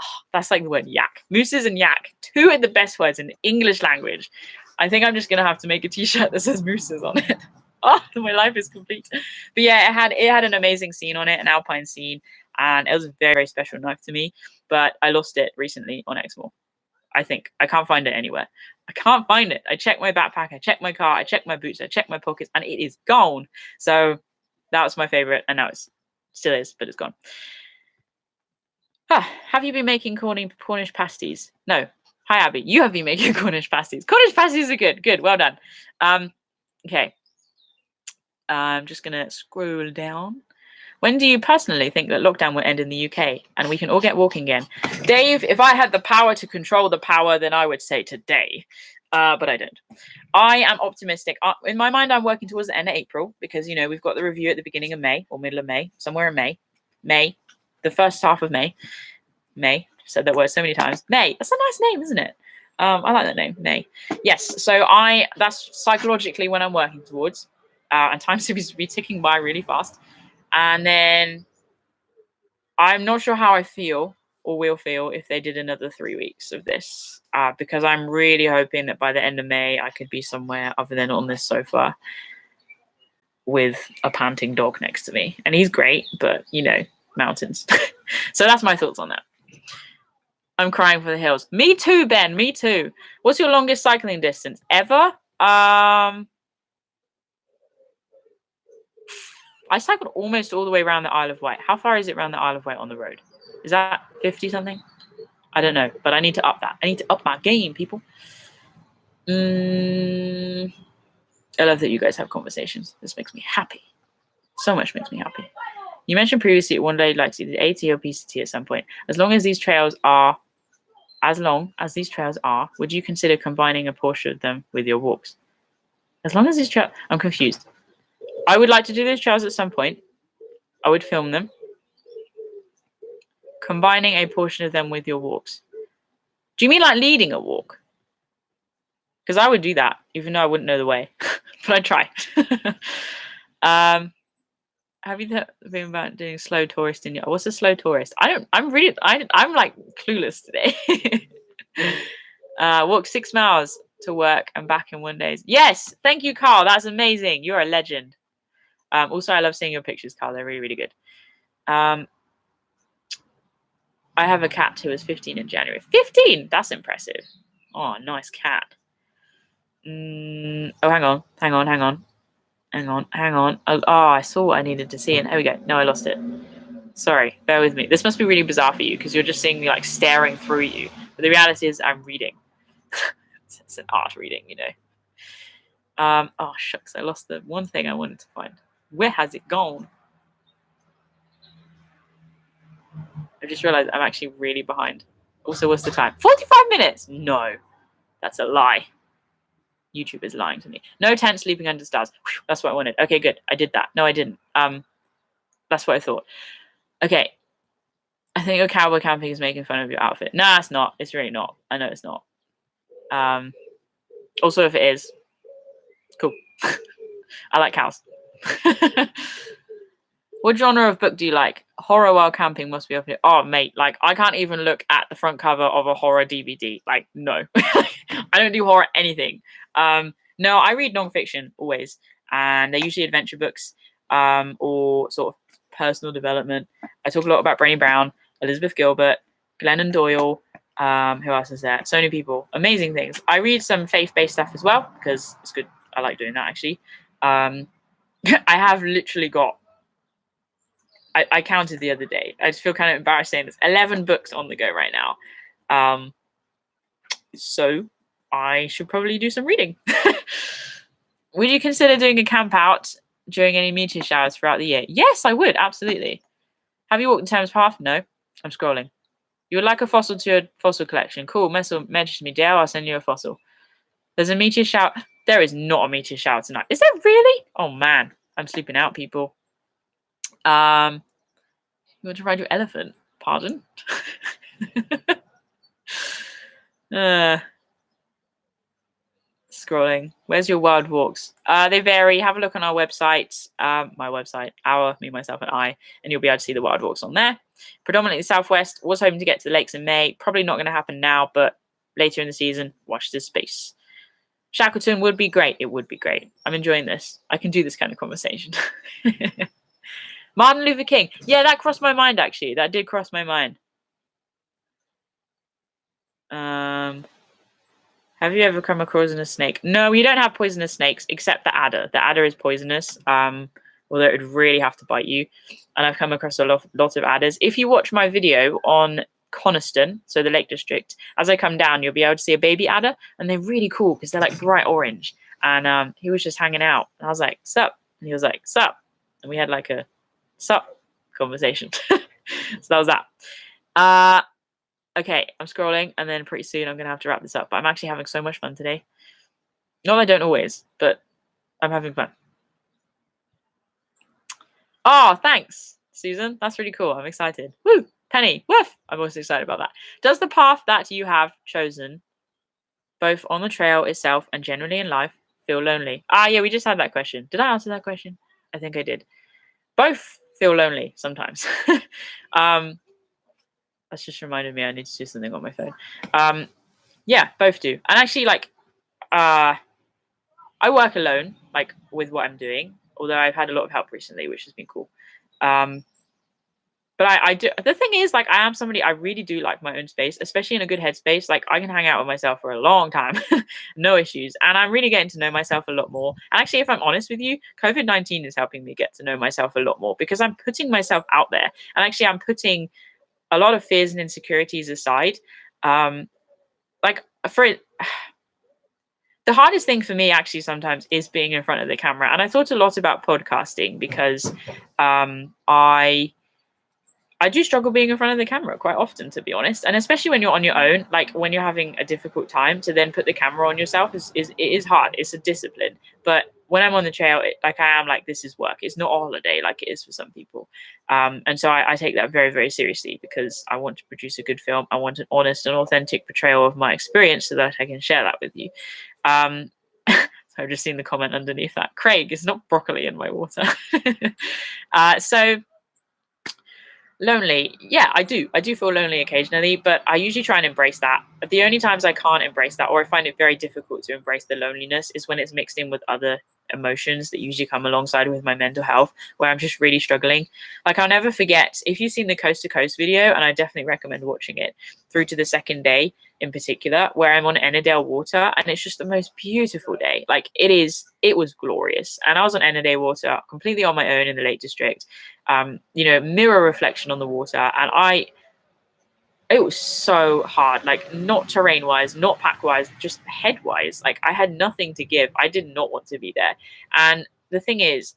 Oh, that's like the word yak. Mooses and yak. 2 of the best words in the English language. I think I'm just going to have to make a t-shirt that says mooses on it. Oh, my life is complete. But yeah, it had an amazing scene on it, an alpine scene. And it was a very, very special knife to me. But I lost it recently on Exmoor. I think. I can't find it anywhere. I can't find it. I checked my backpack, I checked my car, I checked my boots, I checked my pockets, and it is gone. So that was my favorite, and now it still is, but it's gone. Have you been making Cornish pasties? No. Hi, Abbie. You have been making Cornish pasties. Cornish pasties are good. Good. Well done. Okay. I'm just going to scroll down. When do you personally think that lockdown will end in the UK and we can all get walking again? Dave, if I had the power to control the power, then I would say today. But I don't. I am optimistic. In my mind, I'm working towards the end of April because, we've got the review at the beginning of May or middle of May, somewhere in May. May, the first half of May. May, said that word so many times. May, that's a nice name, isn't it? I like that name, May. Yes, so that's psychologically when I'm working towards. And time seems to be ticking by really fast. And then I'm not sure how I feel or will feel if they did another 3 weeks of this, because I'm really hoping that by the end of May, I could be somewhere other than on this sofa with a panting dog next to me. And he's great, but, mountains. So that's my thoughts on that. I'm crying for the hills. Me too, Ben. Me too. What's your longest cycling distance ever? I cycled almost all the way around the Isle of Wight. How far is it around the Isle of Wight on the road? Is that 50 something? I don't know, but I need to up that. I need to up my game, people. I love that you guys have conversations. This makes me happy. So much makes me happy. You mentioned previously one day you'd like to do the AT or PCT at some point. As long as these trails are, would you consider combining a portion of them with your walks? As long as these trails, I'm confused. I would like to do those trails at some point. I would film them. Combining a portion of them with your walks. Do you mean like leading a walk? Because I would do that, even though I wouldn't know the way. But I'd try. Have you been about doing slow tourist in your... What's a slow tourist? I'm like clueless today. Walk 6 miles to work and back in 1 day. Yes, thank you, Carl. That's amazing. You're a legend. Also, I love seeing your pictures, Carl. They're really, really good. I have a cat who was 15 in January. 15? That's impressive. Oh, nice cat. Oh, hang on. Oh, I saw what I needed to see, and there we go. No, I lost it. Sorry, bear with me. This must be really bizarre for you because you're just seeing me like staring through you. But the reality is I'm reading. It's an art reading, you know. Oh, shucks. I lost the one thing I wanted to find. Where has it gone? I just realized I'm actually really behind. Also, what's the time? 45 minutes? No, that's a lie. YouTube is lying to me. No tent, sleeping under stars. That's what I wanted. Okay, good. I did that. No, I didn't. That's what I thought. Okay. I think your cowboy camping is making fun of your outfit. Nah, it's not. It's really not. I know it's not. Also, if it is, cool. I like cows. What genre of book do you like? Horror while camping must be up here. Oh, mate, like I can't even look at the front cover of a horror DVD. Like, no. I don't do horror anything. No, I read nonfiction always, and they're usually adventure books, or sort of personal development. I talk a lot about Brené Brown, Elizabeth Gilbert, Glennon Doyle. Who else is there? So many people. Amazing things. I read some faith-based stuff as well because it's good. I like doing that actually. I have literally got... I counted the other day. I just feel kind of embarrassed saying this. 11 books on the go right now. So I should probably do some reading. Would you consider doing a camp out during any meteor showers throughout the year? Yes, I would. Absolutely. Have you walked the Thames Path? No. I'm scrolling. You would like a fossil to your fossil collection. Cool. Message me, Dale. I'll send you a fossil. There's a meteor shower. There is not a meteor shower tonight. Is there really? Oh, man. I'm sleeping out, people. You want to ride your elephant? Pardon? Scrolling. Where's your wild walks? They vary. Have a look on our website. My website. Me, myself, and I. And you'll be able to see the wild walks on there. Predominantly southwest. Was hoping to get to the lakes in May. Probably not going to happen now, but later in the season, watch this space. Shackleton would be great. It would be great. I'm enjoying this. I can do this kind of conversation. Martin Luther King. Yeah, that crossed my mind, actually. That did cross my mind. Have you ever come across a snake? No, we don't have poisonous snakes, except the adder. The adder is poisonous, although it would really have to bite you. And I've come across a lot of adders. If you watch my video on Coniston, so the Lake District, as I come down, you'll be able to see a baby adder. And they're really cool because they're like bright orange. And he was just hanging out. And I was like, sup? And he was like, sup? And we had like a sup conversation. So that was that. Okay, I'm scrolling, and then pretty soon I'm going to have to wrap this up. But I'm actually having so much fun today. No, I don't always, but I'm having fun. Oh, thanks, Susan. That's really cool. I'm excited. Woo! Penny, woof! I'm also excited about that. Does the path that you have chosen, both on the trail itself and generally in life, feel lonely? Yeah, we just had that question. Did I answer that question? I think I did. Both feel lonely sometimes. That's just reminded me I need to do something on my phone. Yeah, both do. And actually, like, I work alone, like, with what I'm doing, although I've had a lot of help recently, which has been cool. But I do. The thing is, like, I am somebody, I really do like my own space, especially in a good headspace. Like, I can hang out with myself for a long time, no issues. And I'm really getting to know myself a lot more. And actually, if I'm honest with you, COVID-19 is helping me get to know myself a lot more because I'm putting myself out there. And actually, I'm putting a lot of fears and insecurities aside. Like, for it, the hardest thing for me actually sometimes is being in front of the camera. And I thought a lot about podcasting because I do struggle being in front of the camera quite often, to be honest. And especially when you're on your own, like when you're having a difficult time, to then put the camera on yourself it is hard. It's a discipline. But when I'm on the trail, like I am like, this is work. It's not a holiday like it is for some people. And so I take that very, very seriously because I want to produce a good film. I want an honest and authentic portrayal of my experience so that I can share that with you. So I've just seen the comment underneath that. Craig, it's not broccoli in my water. So lonely. Yeah, I do feel lonely occasionally, but I usually try and embrace that. The only times I can't embrace that, or I find it very difficult to embrace the loneliness, is when it's mixed in with other emotions that usually come alongside with my mental health, where I'm just really struggling. Like, I'll never forget, if you've seen the Coast to Coast video, and I definitely recommend watching it, through to the second day in particular, where I'm on Ennerdale Water, and it's just the most beautiful day. Like, it was glorious. And I was on Ennerdale Water completely on my own in the Lake District, mirror reflection on the water, and it was so hard, like not terrain wise, not pack wise, just head wise. Like, I had nothing to give. I did not want to be there. And the thing is,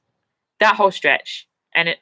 that whole stretch, and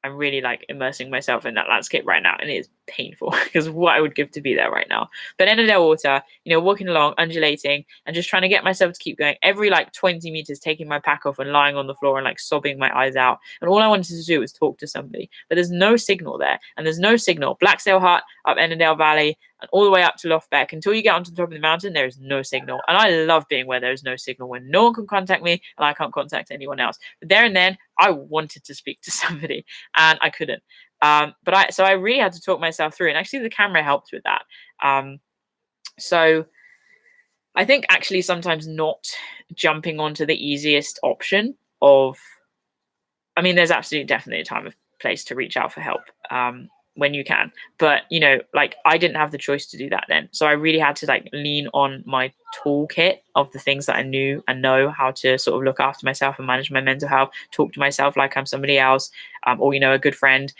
I'm really like immersing myself in that landscape right now, and it is painful because what I would give to be there right now. But Ennerdale Water, walking along, undulating, and just trying to get myself to keep going. Every like 20 meters, taking my pack off and lying on the floor and like sobbing my eyes out. And all I wanted to do was talk to somebody, but there's no signal there, and there's no signal. Blacksail Hut, up Ennerdale Valley, and all the way up to Loftbeck. Until you get onto the top of the mountain, there is no signal. And I love being where there is no signal, when no one can contact me and I can't contact anyone else. But there and then, I wanted to speak to somebody, and I couldn't. So I really had to talk myself through, and actually the camera helped with that. So I think actually sometimes not jumping onto the easiest option there's absolutely definitely a time and place to reach out for help when you can, but like, I didn't have the choice to do that then. So I really had to like lean on my toolkit of the things that I knew and know how to sort of look after myself and manage my mental health, talk to myself like I'm somebody else, or a good friend.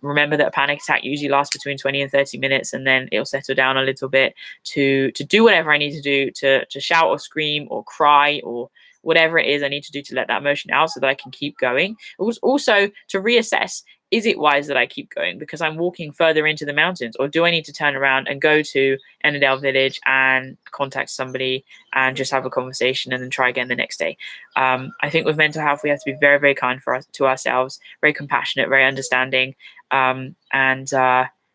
Remember that a panic attack usually lasts between 20 and 30 minutes, and then it'll settle down a little bit, to do whatever I need to do, to shout or scream or cry or whatever it is I need to do to let that emotion out so that I can keep going. It was also to reassess, is it wise that I keep going because I'm walking further into the mountains, or do I need to turn around and go to Ennerdale Village and contact somebody and just have a conversation and then try again the next day? I think with mental health, we have to be very, very kind to ourselves, very compassionate, very understanding, and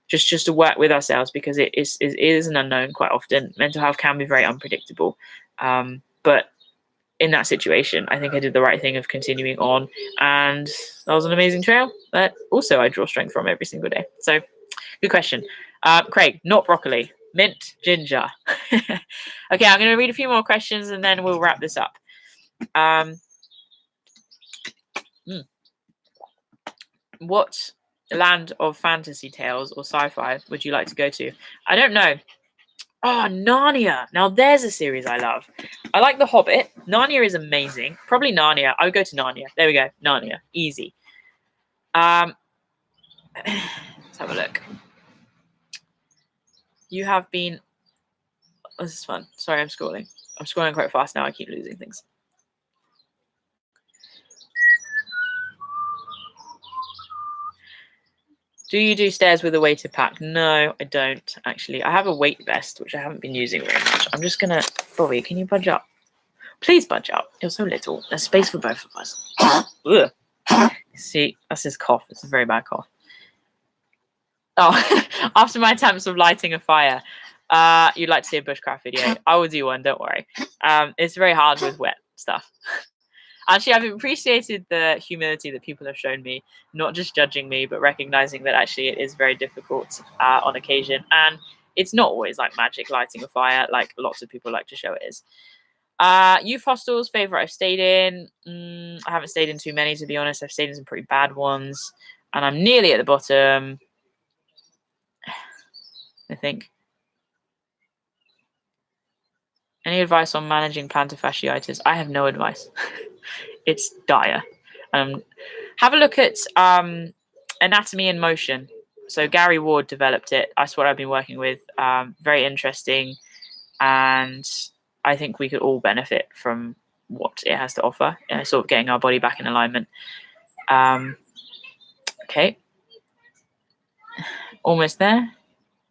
just to work with ourselves, because it is an unknown quite often. Mental health can be very unpredictable. But in that situation, I think I did the right thing of continuing on, and that was an amazing trail that also I draw strength from every single day. So, good question. Craig, not broccoli, mint, ginger. Okay, I'm going to read a few more questions and then we'll wrap this up. What land of fantasy tales or sci-fi would you like to go to? I don't know. Oh, Narnia. Now, there's a series I love. I like The Hobbit. Narnia is amazing. Probably Narnia. I would go to Narnia. There we go. Narnia. Easy. Let's have a look. You have been... Oh, this is fun. Sorry, I'm scrolling. I'm scrolling quite fast now. I keep losing things. Do you do stairs with a weighted pack? No, I don't, actually. I have a weight vest, which I haven't been using very much. I'm just going to... Bobby, can you budge up? Please budge up. You're so little. There's space for both of us. See, that's his cough. It's a very bad cough. Oh, after my attempts of lighting a fire, you'd like to see a bushcraft video. I will do one, don't worry. It's very hard with wet stuff. Actually, I've appreciated the humility that people have shown me, not just judging me, but recognizing that actually it is very difficult on occasion. And it's not always like magic lighting a fire, like lots of people like to show it is. Youth hostels, favorite I've stayed in. I haven't stayed in too many, to be honest. I've stayed in some pretty bad ones. And I'm nearly at the bottom, I think. Any advice on managing plantar fasciitis? I have no advice. It's dire. Have a look at Anatomy in Motion. So Gary Ward developed it. That's what I've been working with. Very interesting. And I think we could all benefit from what it has to offer, sort of getting our body back in alignment. Okay, almost there.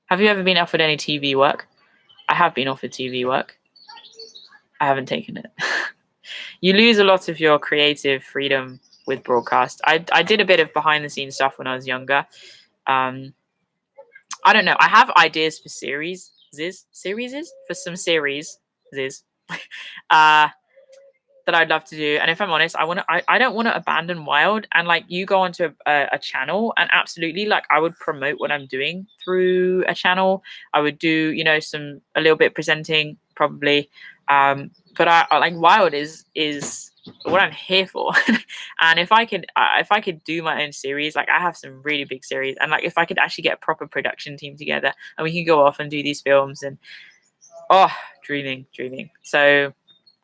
Have you ever been offered any TV work? I have been offered TV work. I haven't taken it. You lose a lot of your creative freedom with broadcast. I did a bit of behind the scenes stuff when I was younger. I don't know. I have ideas for series, that I'd love to do. And if I'm honest, I don't want to abandon wild. And like, you go onto a channel, and absolutely, like, I would promote what I'm doing through a channel. I would do, you know, a little bit presenting probably. But I like, wild is what I'm here for. And if I could do my own series, like, I have some really big series, and like, if I could actually get a proper production team together and we can go off and do these films, and dreaming. So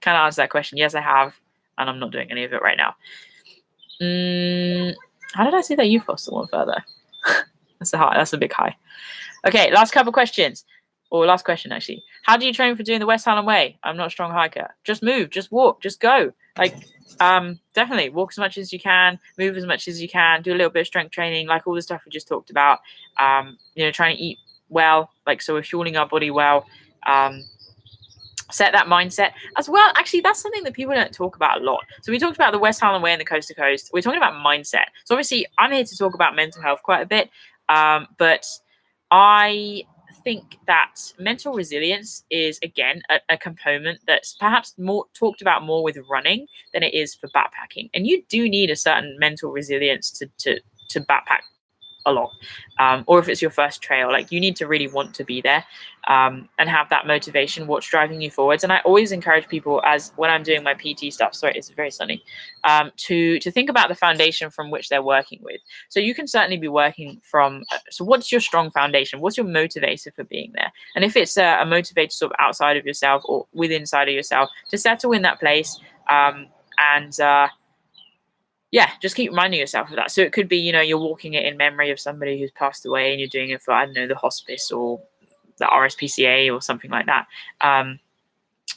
kind of answer that question. Yes, I have, and I'm not doing any of it right now. How did I say that you foster one further? That's a big high. Okay, last couple questions. Or last question, actually. How do you train for doing the West Highland Way? I'm not a strong hiker. Just move, just walk, just go. Like, definitely walk as much as you can, move as much as you can, do a little bit of strength training, like all the stuff we just talked about. You know, trying to eat well, like, so we're fueling our body well. Set that mindset as well. Actually, that's something that people don't talk about a lot. So we talked about the West Highland Way and the coast to coast. We're talking about mindset. So obviously, I'm here to talk about mental health quite a bit, but I think that mental resilience is, again, a component that's perhaps more talked about more with running than it is for backpacking. And you do need a certain mental resilience to backpack a lot, or if it's your first trail, like, you need to really want to be there, and have that motivation, what's driving you forwards. And I always encourage people, as when I'm doing my PT stuff, sorry, it's very sunny, to think about the foundation from which they're working with. So you can certainly be working from, so what's your strong foundation? What's your motivator for being there? And if it's a motivator sort of outside of yourself or inside of yourself, to settle in that place, yeah, just keep reminding yourself of that. So it could be, you know, you're walking it in memory of somebody who's passed away, and you're doing it for, I don't know, the hospice or the RSPCA or something like that.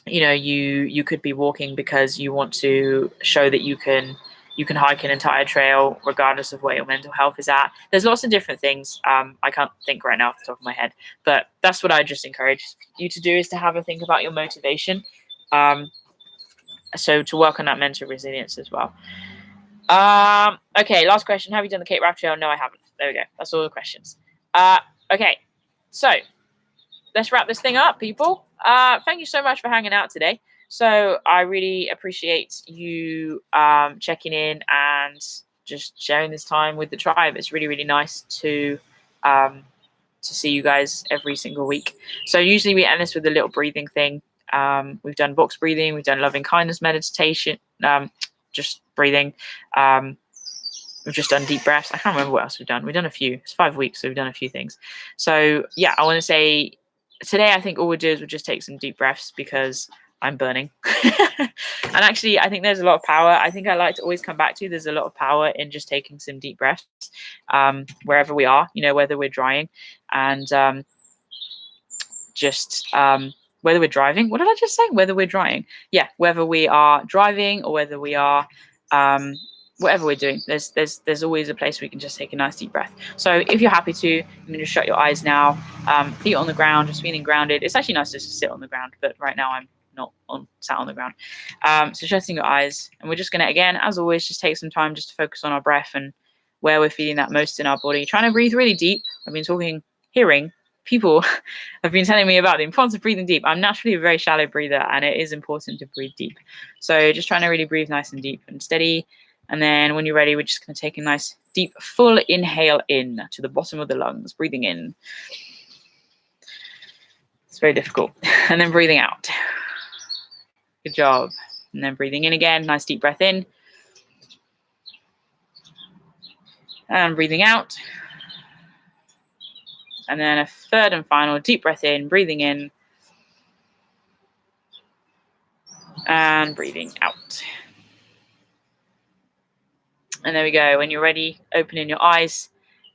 You know, you could be walking because you want to show that you can hike an entire trail regardless of where your mental health is at. There's lots of different things. I can't think right now off the top of my head, but that's what I just encourage you to do, is to have a think about your motivation. So to work on that mental resilience as well. Okay, last question. Have you done the Cape Wrath Trail? No, I haven't. There we go. That's all the questions. Okay, so let's wrap this thing up, people. Thank you so much for hanging out today. So I really appreciate you checking in and just sharing this time with the tribe. It's really, really nice to see you guys every single week. So usually we end this with a little breathing thing. We've done box breathing. We've done loving kindness meditation. Just breathing. We've just done deep breaths. I can't remember what else we've done. We've done a few. It's 5 weeks, so we've done a few things. So yeah, I want to say today, I think all we'll do is we'll just take some deep breaths because I'm burning. And actually, I think there's a lot of power. I think I like to always come back to, there's a lot of power in just taking some deep breaths, wherever we are, you know, whether we're drying and whether we're driving. What did I just say? Whether we're drying. Yeah, whether we are driving or whether we are whatever we're doing, there's always a place where we can just take a nice deep breath. So if you're happy to, you can just shut your eyes now, feet on the ground, just feeling grounded. It's actually nice just to sit on the ground, but right now I'm not sat on the ground. So shutting your eyes, and we're just going to, again, as always, just take some time just to focus on our breath and where we're feeling that most in our body. Trying to breathe really deep. I've been hearing people have been telling me about the importance of breathing deep. I'm naturally a very shallow breather, and it is important to breathe deep. So just trying to really breathe nice and deep and steady. And then when you're ready, we're just going to take a nice deep full inhale in to the bottom of the lungs, breathing in. It's very difficult. And then breathing out. Good job. And then breathing in again, nice deep breath in. And breathing out. And then a third and final deep breath in, breathing in. And breathing out. And there we go. When you're ready, opening your eyes,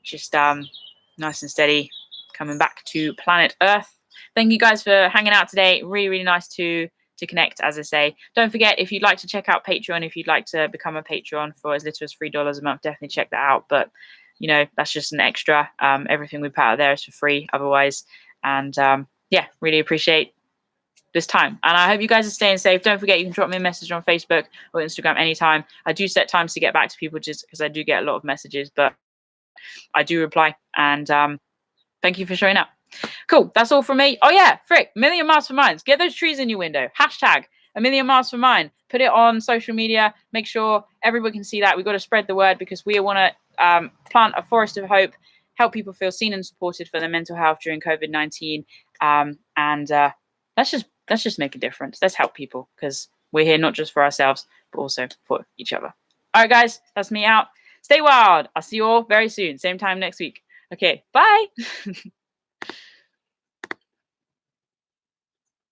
just nice and steady, coming back to planet Earth. Thank you guys for hanging out today. Really, really nice to to connect, as I say. Don't forget, if you'd like to check out Patreon, if you'd like to become a Patreon for as little as $3 a month, definitely check that out. But, you know, that's just an extra. Everything we put out there is for free otherwise. And yeah, really appreciate this time. And I hope you guys are staying safe. Don't forget, you can drop me a message on Facebook or Instagram anytime. I do set times to get back to people just because I do get a lot of messages, but I do reply. And thank you for showing up. Cool. That's all from me. Oh, yeah. Frick. Million Miles for Mines. Get those trees in your window. Hashtag a million miles for mine. Put it on social media. Make sure everybody can see that. We've got to spread the word because we want to plant a forest of hope, help people feel seen and supported for their mental health during COVID-19. And let's just make a difference. Let's help people because we're here not just for ourselves, but also for each other. All right, guys. That's me out. Stay wild. I'll see you all very soon. Same time next week. Okay. Bye.